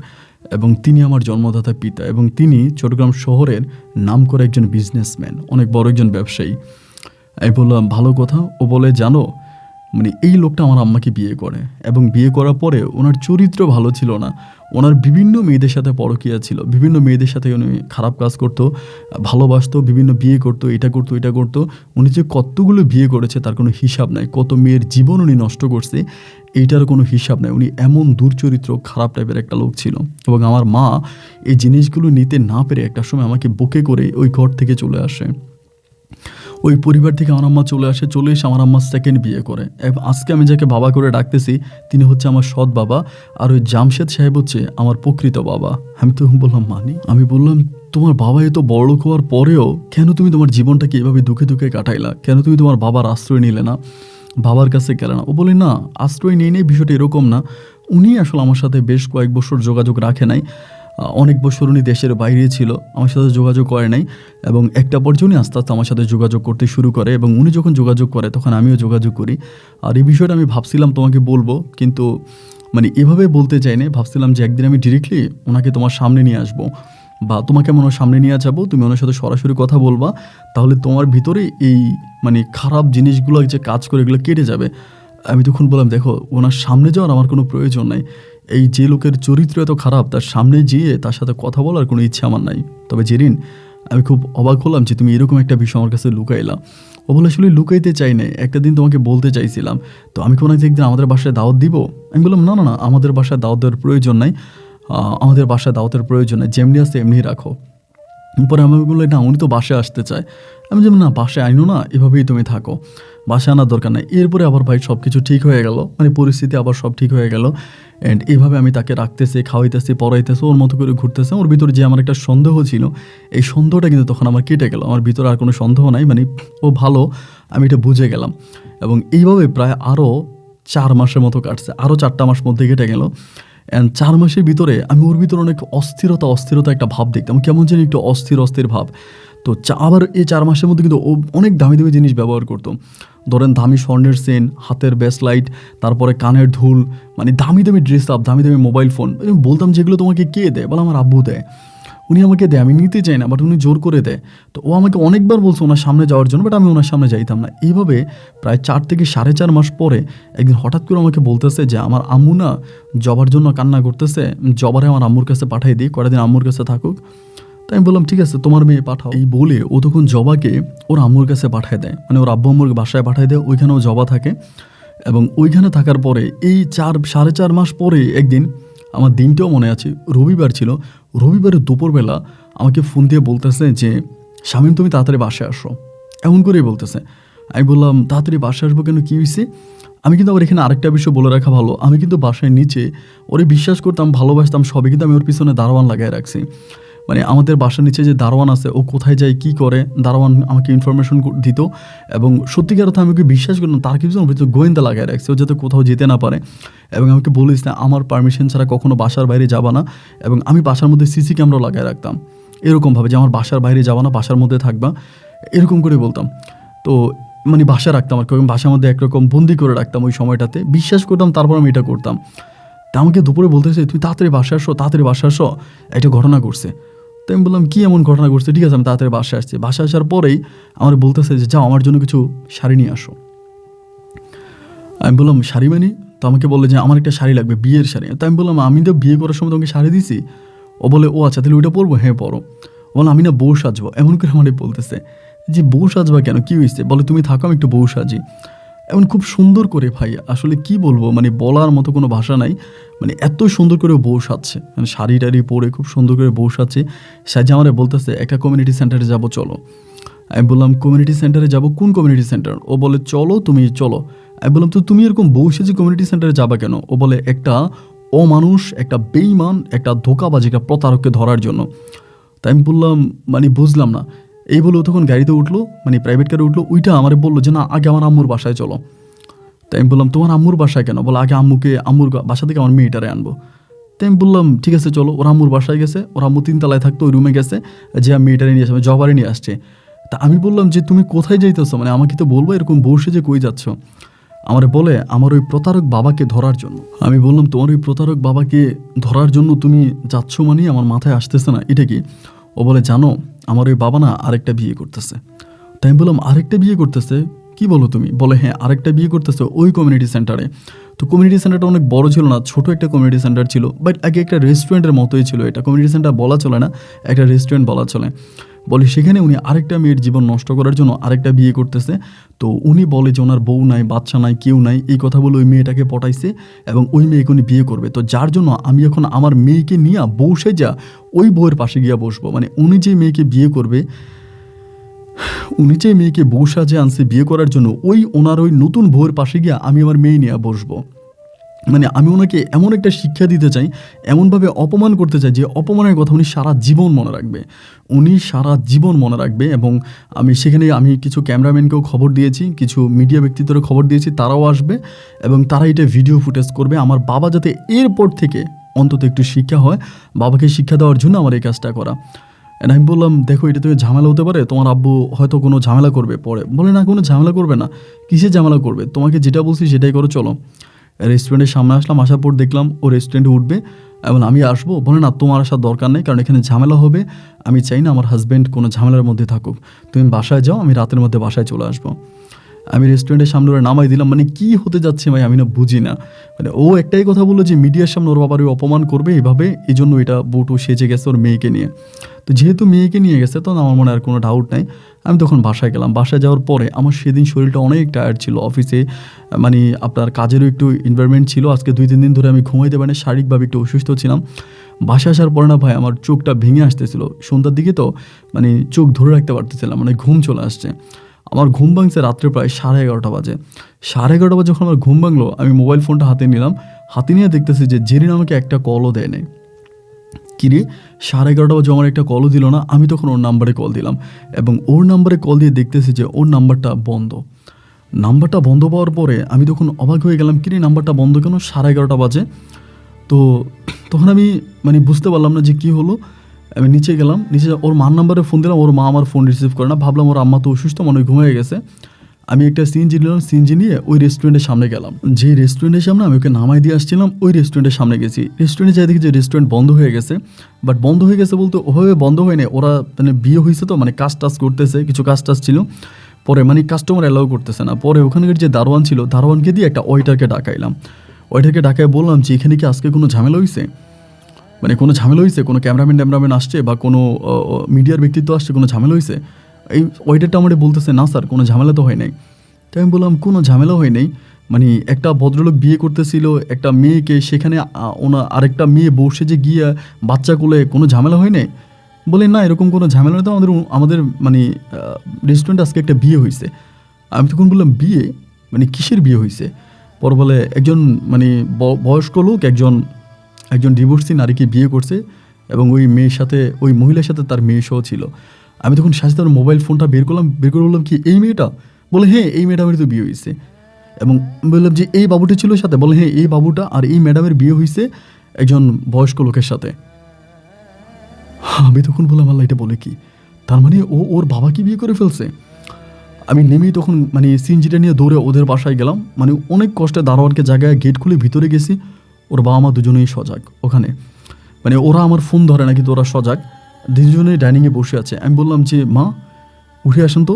এবং তিনি আমার জন্মদাতা পিতা, এবং তিনি চট্টগ্রাম শহরের নামকরা একজন বিজনেসম্যান, অনেক বড় একজন ব্যবসায়ী। আমি বললাম ভালো কথা। ও বলে জানো, মানে এই লোকটা আমার আম্মাকে বিয়ে করে এবং বিয়ে করার পরে ওনার চরিত্র ভালো ছিল না। ওনার বিভিন্ন মেয়েদের সাথে পরকীয়া ছিল, বিভিন্ন মেয়েদের সাথে উনি খারাপ কাজ করতো, ভালোবাসতো, বিভিন্ন বিয়ে করতো, এটা করতো এটা করতো। উনি যে কতগুলো বিয়ে করেছে তার কোনো হিসাব নাই, কত মেয়ের জীবন উনি নষ্ট করছে এইটার কোনো হিসাব নাই। উনি এমন দুর্চরিত্র খারাপ টাইপের একটা লোক ছিল। এবং আমার মা এই জিনিসগুলো নিতে না পেরে একটা সময় আমাকে বুকে করে ওই ঘর থেকে চলে আসে। ওই পরিবার থেকে আমার আম্মা চলে আসে, চলে এসে আমার আম্মা সেকেন্ড বিয়ে করে। এবং আজকে আমি যাকে বাবা করে ডাকতেছি তিনি হচ্ছে আমার সৎ বাবা, আর ওই জামশেদ সাহেব হচ্ছে আমার প্রকৃত বাবা। আমি তো বললাম মানি, আমি বললাম তোমার বাবা এত বড়লোক হওয়ার পরেও কেন তুমি তোমার জীবনটাকে এভাবে দুঃখে দুঃখে কাটাইলা, কেন তুমি তোমার বাবার আশ্রয় নিলে না, বাবার কাছে গেলে না? ও বলে না, আশ্রয় নিয়ে নেই, বিষয়টা এরকম না। উনি আসলে আমার সাথে বেশ কয়েক বছর যোগাযোগ রাখে নাই, অনেক বছর উনি দেশের বাইরে ছিল, আমার সাথে যোগাযোগ করে নাই। এবং একটা পর্যায়ে উনি আস্তে আস্তে আমার সাথে যোগাযোগ করতে শুরু করে, এবং উনি যখন যোগাযোগ করে তখন আমিও যোগাযোগ করি। আর এই বিষয়টা আমি ভাবছিলাম তোমাকে বলবো, কিন্তু মানে এভাবে বলতে চাই না। ভাবছিলাম যে একদিন আমি ডিরেক্টলি ওনাকে তোমার সামনে নিয়ে আসবো, বা তোমাকে আমি ওনার সামনে নিয়ে যাবো, তুমি ওনার সাথে সরাসরি কথা বলবা, তাহলে তোমার ভিতরে এই মানে খারাপ জিনিসগুলো যে কাজ করে এগুলো কেটে যাবে। আমি তখন বললাম দেখো, ওনার সামনে যাওয়ার আমার কোনো প্রয়োজন নাই। এই যে লোকের চরিত্র এত খারাপ তার সামনে গিয়ে তার সাথে কথা বলার কোনো ইচ্ছা আমার নাই। তবে জেরিন, আমি খুব অবাক হলাম যে তুমি এরকম একটা বিষয় আমার কাছে লুকাইলা। ও বলে আসলে লুকাইতে চাই নাই, একটা দিন তোমাকে বলতে চাইছিলাম। তো আমি কোনো একদিন আমাদের বাসায় দাওয়াত দিব? আমি বললাম না না না, আমাদের বাসায় দাওয়াত দেওয়ার প্রয়োজন নাই, আমাদের বাসায় দাওয়াতের প্রয়োজন নাই, যেমনি আসতে এমনি রাখো। পরে আমি বললাম না, উনি তো বাসায় আসতে চায়। আমি যেমন না, বাসায় আইনো না, এভাবেই তুমি থাকো, বাসায় আনার দরকার নাই। এরপরে আবার ভাই সব কিছু ঠিক হয়ে গেল, মানে পরিস্থিতি আবার সব ঠিক হয়ে গেল। অ্যান্ড এইভাবে আমি তাকে রাখতেছি, খাওয়াইতেছি, পড়াইতেছি, ওর মতো করে ঘুরতেছে। ওর ভিতরে যে আমার একটা সন্দেহ ছিল, এই সন্দেহটা কিন্তু তখন আমার কেটে গেল। আমার ভিতরে আর কোনো সন্দেহ নাই, মানে ও ভালো, আমি এটা বুঝে গেলাম। এবং এইভাবে প্রায় আরও 4 মাসের মতো কাটছে, আরও 4টা মাস মধ্যে কেটে গেল। অ্যান্ড 4 মাসের ভিতরে আমি ওর ভিতরে অনেক অস্থিরতা একটা ভাব দেখতাম, কেমন যেন একটু অস্থির ভাব। তো আবার এই 4 মাসের মধ্যে কিন্তু ও অনেক দামি দামি জিনিস ব্যবহার করতো। ধরেন দামি স্বর্ণের চেন, হাতের ব্রেসলাইট, তারপরে কানের দুল, মানে দামি দামি ড্রেস আপ, দামি দামি মোবাইল ফোন। আমি বলতাম যেগুলো তোমাকে কে দেয়? বলে আমার আব্বু দেয়। উনি আমাকে দেয়, আমি নিতে চাই না, বাট উনি জোর করে দেয়। তো ও আমাকে অনেকবার বলছে ওনার সামনে যাওয়ার জন্য, বাট আমি ওনার সামনে যাইতাম না। এইভাবে প্রায় 4 থেকে 4.5 মাস পরে একদিন হঠাৎ করে আমাকে বলতেছে যে আমার আম্মু না জবার জন্য কান্না করতেছে, জবারে আমার আম্মুর কাছে পাঠিয়ে দিই, কটা দিন আম্মুর কাছে থাকুক। তাই আমি বললাম ঠিক আছে, তোমার মেয়ে পাঠাও। এই বলে ও তখন জবাকে ওর আম্মুর কাছে পাঠিয়ে দেয়, মানে ওর আব্বু আম্মুর বাসায় পাঠিয়ে দেয়, ওইখানেও জবা থাকে। এবং ওইখানে থাকার পরে এই 4.5 মাস পরে একদিন, আমার দিনটাও মনে আছে, রবিবার ছিল, রবিবারের দুপুরবেলা আমাকে ফোন দিয়ে বলতেছে যে শামীম তুমি তাড়াতাড়ি বাসায় আসো, এমন করেই বলতেছে। আমি বললাম তাড়াতাড়ি বাসায় আসবো কেন, কী হয়েছে? আমি কিন্তু আবার এখানে আরেকটা বিষয় বলে রাখা ভালো, আমি কিন্তু বাসায় নিচে ওরে বিশ্বাস করতাম, ভালোবাসতাম সবই, কিন্তু আমি ওর পিছনে দারোয়ান লাগাই রাখছি। মানে আমাদের বাসার নিচে যে দারোয়ান আছে, ও কোথায় যায় কী করে, দারোয়ান আমাকে ইনফরমেশন দিত। এবং সত্যিকার কথা আমি ওকে বিশ্বাস করতাম, তার কিছু গোয়েন্দা লাগাই রাখছে, ও যাতে কোথাও যেতে না পারে। এবং আমাকে বলিস না, আমার পারমিশন ছাড়া কখনো বাসার বাইরে যাবা না। এবং আমি বাসার মধ্যে সিসি ক্যামেরা লাগাই রাখতাম, এরকমভাবে যে আমার বাসার বাইরে যাবা না, বাসার মধ্যে থাকবা, এরকম করে বলতাম। তো মানে বাসা রাখতাম আর কি, বাসার মধ্যে একরকম বন্দি করে রাখতাম ওই সময়টাতে, বিশ্বাস করতাম, তারপর আমি এটা করতাম। তা আমাকে দুপুরে বলতেছে তুমি তাড়াতাড়ি বাসায় আসো, তাড়াতাড়ি বাসায় আসো, একটা ঘটনা ঘটছে। তো আমি বললাম কী এমন ঘটনা ঘটছে? ঠিক আছে আমি তাড়াতাড়ি বাসায় আসছি। বাসায় আসার পরেই আমার বলতেছে যে যাও আমার জন্য কিছু শাড়ি নিয়ে আসো। আমি বললাম শাড়ি মানে? তো আমাকে বললে যে আমার একটা শাড়ি লাগবে, বিয়ের শাড়ি। তো আমি বললাম আমি তো বিয়ে করার সময় তোমাকে শাড়ি দিছি। ও বলে ও আচ্ছা, তাহলে ওইটা পরবো? হ্যাঁ পরো। বলো আমি না বউ সাজবো, এমন করে আমার বলতেছে। যে বউ সাজবা কেন, কী হয়েছে? বলে তুমি থাকো, আমি একটু বউ সাজি। এমন খুব সুন্দর করে, ভাই আসলে কি বলবো, মানে বলার মতো কোনো ভাষা নাই। মানে এত সুন্দর করে বউ সাজছে, মানে শাড়ি টাড়ি পরে খুব সুন্দর করে বউ সাজছে। সাজে আমারে বলতেছে একটা কমিউনিটি সেন্টারে যাবো চলো। আমি বললাম কমিউনিটি সেন্টারে যাবো? কোন কমিউনিটি সেন্টার? ও বলে চলো, তুমি চলো। আমি বললাম তো তুমি এরকম বউ সেজে কমিউনিটি সেন্টারে যাবা কেন? ও বলে একটা অমানুষ, একটা বেঈমান, একটা ধোঁকাবাজ, একটা প্রতারককে ধরার জন্য। তাই আমি বললাম মানে বুঝলাম না। এই বলে ও তখন গাড়িতে উঠলো, মানে প্রাইভেট কারে উঠলো, ওইটা আমারে বললো যে না আগে আমার আম্মুর বাসায় চলো। তাই আমি বললাম তোমার আম্মুর বাসায় কেন? বলে আগে আম্মুর বাসা থেকে আমার মেয়েটারে আনবো। তাই আমি বললাম ঠিক আছে চলো। ওর আম্মুর বাসায় গেছে, ওর আম্মু 3 তলায় থাকতো, ওই রুমে গেছে, যে মেয়েটারে নিয়ে আসবে, জবারে নিয়ে আসছে। তা আমি বললাম যে তুমি কোথায় যাইতেছো, মানে আমাকে তো বলবো, এরকম বসে যে কই যাচ্ছ? আমার বলে আমার ওই প্রতারক বাবাকে ধরার জন্য। আমি বললাম তোমার ওই প্রতারক বাবাকে ধরার জন্য তুমি যাচ্ছ মানে আমার মাথায় আসতেছে না, এটা কি? ও বলে জানো আমার ওই বাবা না আরেকটা বিয়ে করতেছে। তাই আমি বললাম আরেকটা বিয়ে করতেছে? কি বলো তুমি? বলে হ্যাঁ আরেকটা বিয়ে করতেছে ওই কমিউনিটি সেন্টারে। তো কমিউনিটি সেন্টারটা অনেক বড় ছিল না, ছোট একটা কমিউনিটি সেন্টার ছিল, বাট আগে একটা রেস্টুরেন্টের মতোই ছিল এটা। কমিউনিটি সেন্টার বলা চলে না, একটা রেস্টুরেন্ট বলা চলে। বলে সেখানে উনি আরেকটা মেয়ের জীবন নষ্ট করার জন্য আরেকটা বিয়ে করতেছে। তো উনি বলে যে ওনার বউ নাই, বাচ্চা নাই, কেউ নাই, এই কথা বলে ওই মেয়েটাকে পটাইছে এবং ওই মেয়েকে উনি বিয়ে করবে। তো যার জন্য আমি এখন আমার মেয়েকে নিয়ে বউ সেজা ওই বউয়ের পাশে গিয়ে বসবো। মানে উনি যে মেয়েকে বিয়ে করবে, উনি যে মেয়েকে বউ সাজে আনছে বিয়ে করার জন্য, ওনার ওই নতুন বউয়ের পাশে গিয়ে আমি আমার মেয়ে নিয়ে বসবো। মানে আমি ওনাকে এমন একটা শিক্ষা দিতে চাই, এমনভাবে অপমান করতে চাই যে অপমানের কথা উনি সারা জীবন মনে রাখবে, উনি সারা জীবন মনে রাখবে। এবং আমি কিছু ক্যামেরাম্যানকেও খবর দিয়েছি, কিছু মিডিয়া ব্যক্তিত্বের খবর দিয়েছি, তারাও আসবে এবং তারা এটা ভিডিও ফুটেজ করবে। আমার বাবা যাতে এরপর থেকে অন্তত একটু শিক্ষা হয়, বাবাকে শিক্ষা দেওয়ার জন্য আমার এই কাজটা করা। আমি বললাম দেখো এটা তো ঝামেলা হতে পারে, তোমার আব্বু হয়তো কোনো ঝামেলা করবে পরে। বলে না কোনো ঝামেলা করবে না। কিসের ঝামেলা করবে? তোমাকে যেটা বলছি সেটাই করো, চলো। রেস্টুরেন্টের সামনে আসলাম, আসার পর দেখলাম ও রেস্টুরেন্টে উঠবে এবং আমি আসবো। বলে না তোমার আসার দরকার নেই, কারণ এখানে ঝামেলা হবে, আমি চাই না আমার হাজব্যান্ড কোনো ঝামেলার মধ্যে থাকুক, তুমি বাসায় যাও, আমি রাতের মধ্যে বাসায় চলে আসবো। আমি রেস্টুরেন্টের সামনে ওরা নামাই দিলাম। মানে কি হতে যাচ্ছে ভাই আমি না বুঝি না। মানে ও একটাই কথা বললো যে মিডিয়ার সামনে ওর বাবার ওই অপমান করবে এইভাবে, এই জন্য এটা বউটু সেজে গেছে ওর মেয়েকে নিয়ে। তো যেহেতু মেয়েকে নিয়ে গেছে তখন আমার মনে আর কোনো ডাউট নাই। আমি তখন বাসায় গেলাম। বাসায় যাওয়ার পরে আমার সেদিন শরীরটা অনেক টায়ার্ড ছিল, অফিসে মানে আপনার কাজেরও একটু এনভায়রনমেন্ট ছিল। আজকে 2-3 দিন ধরে আমি ঘুমাইতে পারি না, শারীরিকভাবে একটু অসুস্থ ছিলাম। বাসায় আসার পরে না ভাই আমার চোখটা ভেঙে আসতেছিল সন্ধ্যার দিকে, তো মানে চোখ ধরে রাখতে পারতেছিলাম, মানে ঘুম চলে আসছে। আমার ঘুম ভাঙছে রাত্রে প্রায় 11:30 বাজে। 11:30 বাজে যখন আমার ঘুম ভাঙলো, আমি মোবাইল ফোনটা হাতে নিলাম, হাতে নিয়ে দেখতেছি যে জেরিন আমাকে একটা কলও দেয় নাই। কিরে 11:30 বাজে আমার একটা কলও দিল না। আমি তখন ওর নাম্বারে কল দিলাম এবং ওর নাম্বারে কল দিয়ে দেখতেছি যে ওর নাম্বারটা বন্ধ। নাম্বারটা বন্ধ পাওয়ার পরে আমি তখন অবাক হয়ে গেলাম, কিরে নাম্বারটা বন্ধ কেন? 11:30 বাজে। তো তখন আমি মানে বুঝতে পারলাম না যে কী হলো। আমি নিচে গেলাম, নিচে ওর মার নাম্বারে ফোন দিলাম, ওর মা আমার ফোন রিসিভ করে না। ভাবলাম ওর আম্মা তো অসুস্থ, মনে হয় ঘুমিয়ে গেছে। আমি একটা সিএনজি নিলাম, সিএনজি নিয়ে ওই রেস্টুরেন্টের সামনে গেলাম। যে রেস্টুরেন্টের সামনে আমি ওকে নামাই দিয়ে আসছিলাম, ওই রেস্টুরেন্টের সামনে গেছি। রেস্টুরেন্টে যাই দেখি যে রেস্টুরেন্ট বন্ধ হয়ে গেছে। বাট বন্ধ হয়ে গেছে বলতে ওভাবে বন্ধ হয়নি, ওরা মানে বিয়ে হয়েছে তো, মানে কাজ টাজ করতেছে, কিছু কাজ টাজ ছিল। পরে মানে কাস্টমার অ্যালাউ করতেছে না। পরে ওখানকার যে দারোয়ান ছিল, দারোয়ানকে দিয়ে একটা ওয়েটারকে ডাকাইলাম। ওয়েটারকে ডাকায় বললাম যে এখানে কি আজকে কোনো ঝামেলা হয়েছে, মানে কোনো ঝামেলা হয়েছে, কোনো ক্যামেরাম্যান আসছে বা কোনো মিডিয়ার ব্যক্তিত্ব আসছে, কোনো ঝামেলা হয়েছে? এই ওয়েটারটা আমাদের বলতেছে না স্যার কোনো ঝামেলা তো হয় নাই। তাই আমি বললাম কোনো ঝামেলা হয় নাই, মানে একটা ভদ্রলোক বিয়ে করতেছিল একটা মেয়েকে, সেখানে আরেকটা মেয়ে বসে যে গিয়ে বাচ্চা কোলে, কোনো ঝামেলা হয় নাই? বলে না এরকম কোনো ঝামেলা নেই, তো আমাদের মানে রেস্টুরেন্টে আজকে একটা বিয়ে হয়েছে। আমি তখন বললাম বিয়ে মানে কিসের বিয়ে হয়েছে? পর বলে একজন মানে বয়স্ক লোক একজন ডিভোর্সি নারীকে বিয়ে করছে এবং ওই মহিলার সাথে তার মেয়ে সহ ছিল। আমি তখন সাথে তার মোবাইল ফোনটা বের করে বললাম কি এই মেয়েটা? বলে হ্যাঁ এই ম্যাডামের তো বিয়ে হয়েছে। এবং বললাম যে এই বাবুটি ছিল সাথে? বলে হ্যাঁ এই বাবুটা আর এই ম্যাডামের বিয়ে হয়েছে একজন বয়স্ক লোকের সাথে। আমি তখন বললাম আল্লাহ এটা বলে কি? তার মানে ওর বাবাকে বিয়ে করে ফেলছে। আমি নেমেই তখন মানে সিএনজিটা নিয়ে দৌড়ে ওদের বাসায় গেলাম। মানে অনেক কষ্টে দারোয়ানকে জায়গায় গেট খুলে ভিতরে গেছি। ওর বাবা মা দুজনেই সজাগ ওখানে, মানে ওরা আমার ফোন ধরে না কিন্তু ওরা সজাগ, দুজনেই ডাইনিংয়ে বসে আছে। আমি বললাম যে মা উঠে আসেন তো।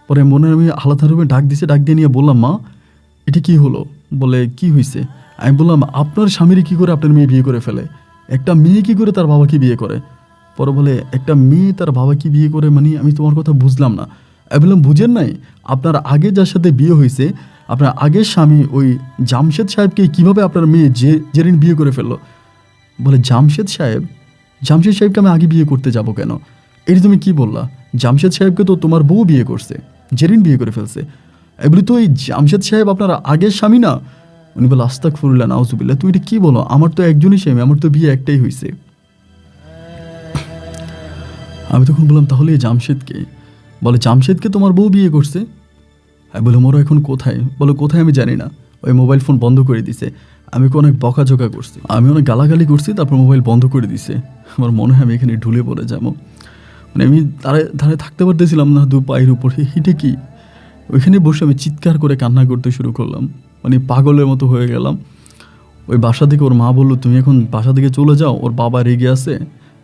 পরে আমি আলাদা রুমে ডাক দিয়ে নিয়ে বললাম মা এটা কি হলো? বলে কি হয়েছে? আমি বললাম আপনার স্বামীর কী করে আপনার মেয়ে বিয়ে করে ফেলে? একটা মেয়ে কী করে তার বাবাকে বিয়ে করে? পরে বলে একটা মেয়ে তার বাবাকে বিয়ে করে, মানে আমি তোমার কথা বুঝলাম না। আমি বললাম বুঝেন নাই? আপনার আগে যার সাথে বিয়ে হয়েছে, আপনার আগের স্বামী ওই জামশেদ সাহেবকে কীভাবে আপনার মেয়ে জেরিন বিয়ে করে ফেললো? বলে জামশেদ সাহেবকে আমি আগে বিয়ে করতে যাব কেন? এটা তুমি কি বললা? জামশেদ সাহেবকে তো তোমার বউ বিয়ে করছে, জেরিন বিয়ে করে ফেলছে। বলি তো এই জামশেদ সাহেব আপনার আগের স্বামী না? উনি বলে আস্তাগফিরুল্লাহ নাউজুবিল্লাহ, তুই এটা কী বলো? আমার তো একজনই স্বামী, আমার তো বিয়ে একটাই হয়েছে। আমি তখন বললাম তাহলে এই জামশেদকে? বলে জামশেদকে তোমার বউ বিয়ে করছে। আমি বলে মোরও এখন কোথায়? বলে কোথায় আমি জানি না, ওই মোবাইল ফোন বন্ধ করে দিছে। আমি অনেক বকাঝোকা করছি, আমি অনেক গালাগালি করছি, তারপর মোবাইল বন্ধ করে দিছে। আমার মনে হয় আমি এখানে ঢুলে পড়ে যাবো। মানে আমি ধারে থাকতে পারতেছিলাম না, দু পায়ের উপরে হিটে কি ওইখানে বসে আমি চিৎকার করে কান্না করতে শুরু করলাম, মানে পাগলের মতো হয়ে গেলাম। ওই বাসা থেকে ওর মা বললো তুমি এখন বাসা থেকে চলে যাও, ওর বাবা রেগে আছে।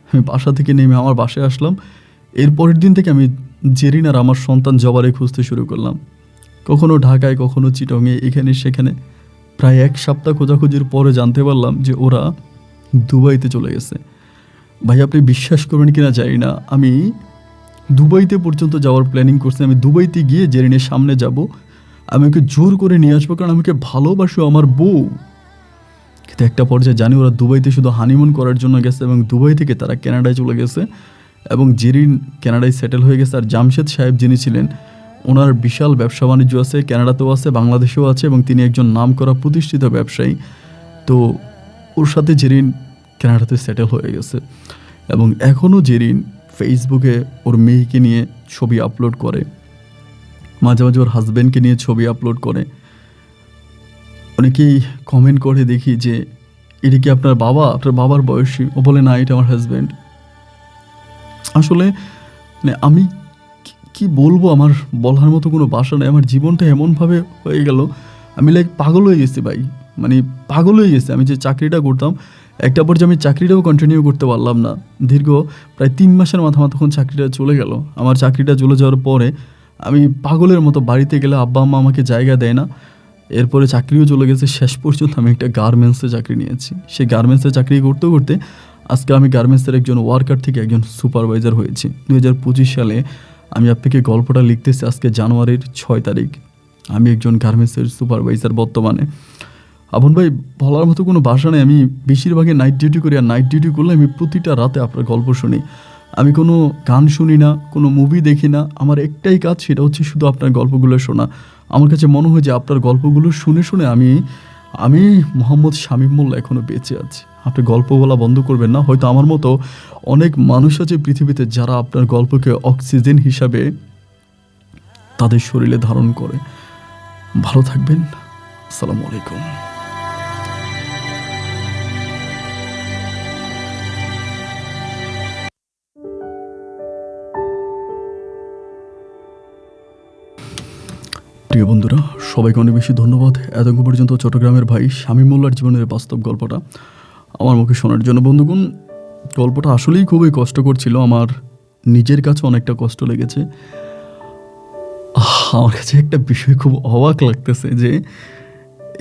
আমি বাসা থেকে নেমে আমার বাসায় আসলাম। এর পরের দিন থেকে আমি জেরিন আর আমার সন্তান জবারে খুঁজতে শুরু করলাম। কখনো ঢাকায়, কখনো চিটংয়ে, এখানে সেখানে। প্রায় 1 সপ্তাহ খোঁজাখুঁজির পরে জানতে পারলাম যে ওরা দুবাইতে চলে গেছে। ভাই আপনি বিশ্বাস করবেন কিনা জানি না, আমি দুবাইতে পর্যন্ত যাওয়ার প্ল্যানিং করছি। আমি দুবাইতে গিয়ে জেরিনের সামনে যাব, আমি ওকে জোর করে নিয়ে আসবো, কারণ আমাকে ভালোবাসো আমার বউ। কিন্তু একটা পর্যায়ে জানি ওরা দুবাইতে শুধু হানিমুন করার জন্য গেছে এবং দুবাই থেকে তারা কানাডায় চলে গেছে এবং জেরিন কানাডায় সেটেল হয়ে গেছে। আর জামশেদ সাহেব যিনি ছিলেন, ওনার বিশাল ব্যবসা বাণিজ্য আছে, কানাডাতেও আছে, বাংলাদেশেও আছে এবং তিনি একজন নামকরা প্রতিষ্ঠিত ব্যবসায়ী। তো ওর সাথে জেরিন কানাডাতে সেটেল হয়ে গেছে এবং এখনও জেরিন ফেসবুকে ওর মেয়েকে নিয়ে ছবি আপলোড করে, মাঝে মাঝে ওর হাজব্যান্ডকে নিয়ে ছবি আপলোড করে। অনেকেই কমেন্ট করে দেখি যে এটা কি আপনার বাবা, আপনার বাবার বয়সী? ও বলে না, এটা আমার হাজব্যান্ড। আসলে মানে আমি কি বলবো, আমার বলার মতো কোনো ভাষা নেই। আমার জীবনটা এমনভাবে হয়ে গেল, আমি পাগল হয়ে গেছি ভাই, মানে পাগল হয়ে গেছি। আমি যে চাকরিটা করতাম, একটা পর্যায়ে আমি চাকরিটাও কন্টিনিউ করতে পারলাম না। দীর্ঘ প্রায় 3 মাসের মাথা তখন চাকরিটা চলে গেল। আমার চাকরিটা চলে যাওয়ার পরে আমি পাগলের মতো বাড়িতে গেলে আব্বা আম্মা আমাকে জায়গা দেয় না। এরপরে চাকরিও চলে গেছে। শেষ পর্যন্ত আমি একটা গার্মেন্টসে চাকরি নিয়েছি। সেই গার্মেন্টসে চাকরি করতে করতে আজকে আমি গার্মেন্টসের একজন ওয়ার্কার থেকে একজন সুপারভাইজার হয়েছি। 2025 সালে আমি আপনাকে গল্পটা লিখতেছি, আজকে জানুয়ারির 6 তারিখ। আমি একজন গার্মেন্টসের সুপারভাইজার বর্তমানে। আপন ভাই বলার মতো কোনো ভাষা নেই। আমি বেশিরভাগই নাইট ডিউটি করি, আর নাইট ডিউটি করলে আমি প্রতিটা রাতে আপনার গল্প শুনি। আমি কোনো গান শুনি না, কোনো মুভি দেখি না। আমার একটাই কাজ, সেটা হচ্ছে শুধু আপনার গল্পগুলো শোনা। আমার কাছে মনে হয় যে আপনার গল্পগুলো শুনে শুনে আমি মোহাম্মদ শামীম মোল্লা এখনও বেঁচে আছি। আপনি গল্প বলা বন্ধ করবেন না। হয়তো আমার মতো অনেক মানুষ আছে পৃথিবীতে যারা আপনার গল্পকে অক্সিজেন হিসাবে তাদের শরীরে ধারণ করে। ভালো থাকবেন। আসসালামু আলাইকুম। প্রিয় বন্ধুরা, সবাইকে অনেক বেশি ধন্যবাদ এতক্ষণ পর্যন্ত চট্টগ্রামের ভাই শামীম মোল্লার জীবনের বাস্তব গল্পটা আমার মুখে শোনার জন্য। বন্ধুগণ, গল্পটা আসলেই খুবই কষ্টকর ছিল। আমার নিজের কাছে অনেকটা কষ্ট লেগেছে। আমার কাছে একটা বিষয় খুব অবাক লাগতেছে যে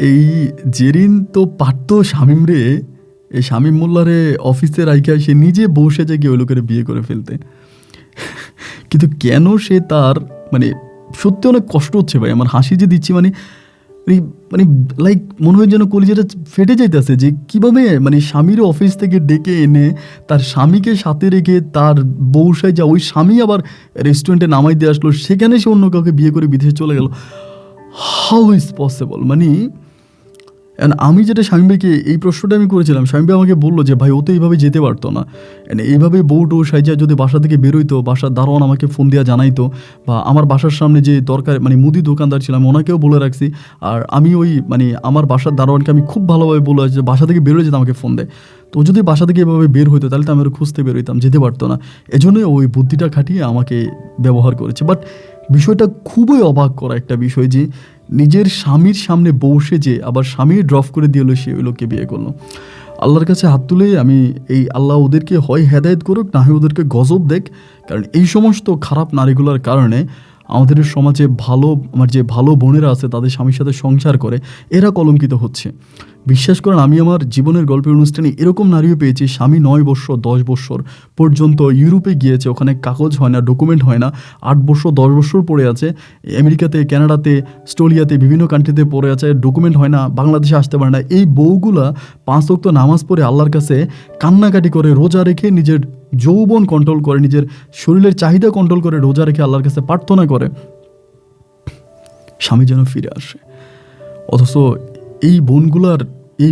এই জেরিন তো পারত শামীম রে, এই শামীম মোল্লারে অফিসে রাইখা সে নিজে বসে যে গিয়ে ওই লোকের বিয়ে করে ফেলতে। কিন্তু কেন সে তার মানে সত্যি অনেক কষ্ট হচ্ছে ভাই। আমার হাসি যে দিচ্ছি মানে মানে লাইক মনে হয় যেন কলিজাটা ফেটে যাইতেছে যে কীভাবে মানে স্বামীর অফিস থেকে ডেকে এনে তার স্বামীকে সাথে রেখে তার বউসায় যা ওই স্বামী আবার রেস্টুরেন্টে নামাই দিয়ে আসলো, সেখানে সে অন্য কাউকে বিয়ে করে বিদেশে চলে গেল। How is possible? মানে আমি যেটা শামীম ভাইকে এই প্রশ্নটা আমি করেছিলাম, শামীম ভাই আমাকে বললো যে ভাই ও তো এইভাবে যেতে পারতো না, এইভাবে বউটো সাইজা যদি বাসা থেকে বেরোইতো, বাসার দারোয়ান আমাকে ফোন দিয়া জানাইতো, বা আমার বাসার সামনে যে দরকার মানে মুদি দোকানদার ছিলাম ওনাকেও বলে রাখছি। আর আমি ওই মানে আমার বাসার দারোয়ানকে আমি খুব ভালোভাবে বলে যে বাসা থেকে বেরোয় যেতে আমাকে ফোন দেয়। তো যদি বাসা থেকে এভাবে বের হইতো তাহলে তো আমি খুঁজতে বেরোইতাম, যেতে পারতো না। এজন্যই ওই বুদ্ধিটা খাটিয়ে আমাকে ব্যবহার করেছে। বাট বিষয়টা খুবই অবাক করা একটা বিষয় যে নিজের স্বামীর সামনে বসে যে আবার স্বামী ড্রপ করে দিয়ে সে ওই লোককে বিয়ে করলো। আল্লাহর কাছে হাত তুলে আমি এই আল্লাহ ওদেরকে হয় হেদায়েত করুক, না হয় ওদেরকে গজব দেখ। কারণ এই সমস্ত খারাপ নারীগুলোর কারণে আমাদের সমাজে আমার যে ভালো বোনেরা আছে তাদের স্বামীর সাথে সংসার করে, এরা কলঙ্কিত হচ্ছে। বিশ্বাস করেন, আমি আমার জীবনের গল্পের অনুষ্ঠানে এরকম নারীও পেয়েছি, স্বামী 9 বছর 10 বছর পর্যন্ত ইউরোপে গিয়েছে, ওখানে কাগজ হয় না, ডকুমেন্ট হয় না, 8 বছর 10 বছর পড়ে আছে আমেরিকাতে, কানাডাতে, অস্ট্রেলিয়াতে, বিভিন্ন কান্ট্রিতে পড়ে আছে, ডকুমেন্ট হয় না, বাংলাদেশে আসতে পারে না। এই বউগুলা 5 ওয়াক্ত নামাজ পড়ে আল্লাহর কাছে কান্নাকাটি করে, রোজা রেখে নিজের যৌবন কন্ট্রোল করে, নিজের শরীরের চাহিদা কন্ট্রোল করে, রোজা রেখে আল্লাহর কাছে প্রার্থনা করে স্বামী যেন ফিরে আসে। অথচ এই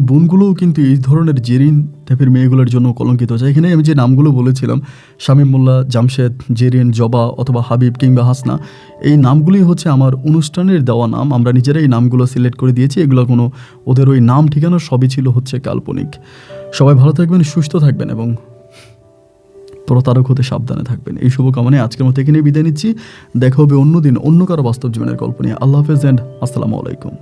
বোনগুলোও কিন্তু এই ধরনের জেরিন টাইপের মেয়েগুলোর জন্য কলঙ্কিত হচ্ছে। এখানে আমি যে নামগুলো বলেছিলাম, শামীম মোল্লা, জামশেদ, জেরিন, জবা অথবা হাবিব কিংবা হাসনা, এই নামগুলি হচ্ছে আমার অনুষ্ঠানের দেওয়া নাম। আমরা নিজেরাই এই নামগুলো সিলেক্ট করে দিয়েছি। এগুলো কোনো ওদের ওই নাম ঠিকানা সবই ছিল হচ্ছে কাল্পনিক। সবাই ভালো থাকবেন, সুস্থ থাকবেন এবং প্রতারক হতে সাবধানে থাকবেন। এই শুভকামনায় আজকের মতো এখানে বিদায় নিচ্ছি। দেখা হবে অন্য দিন অন্য কারো বাস্তব জীবনের গল্প নিয়ে। আল্লাহ হাফেজ অ্যান্ড আসসালামু আলাইকুম।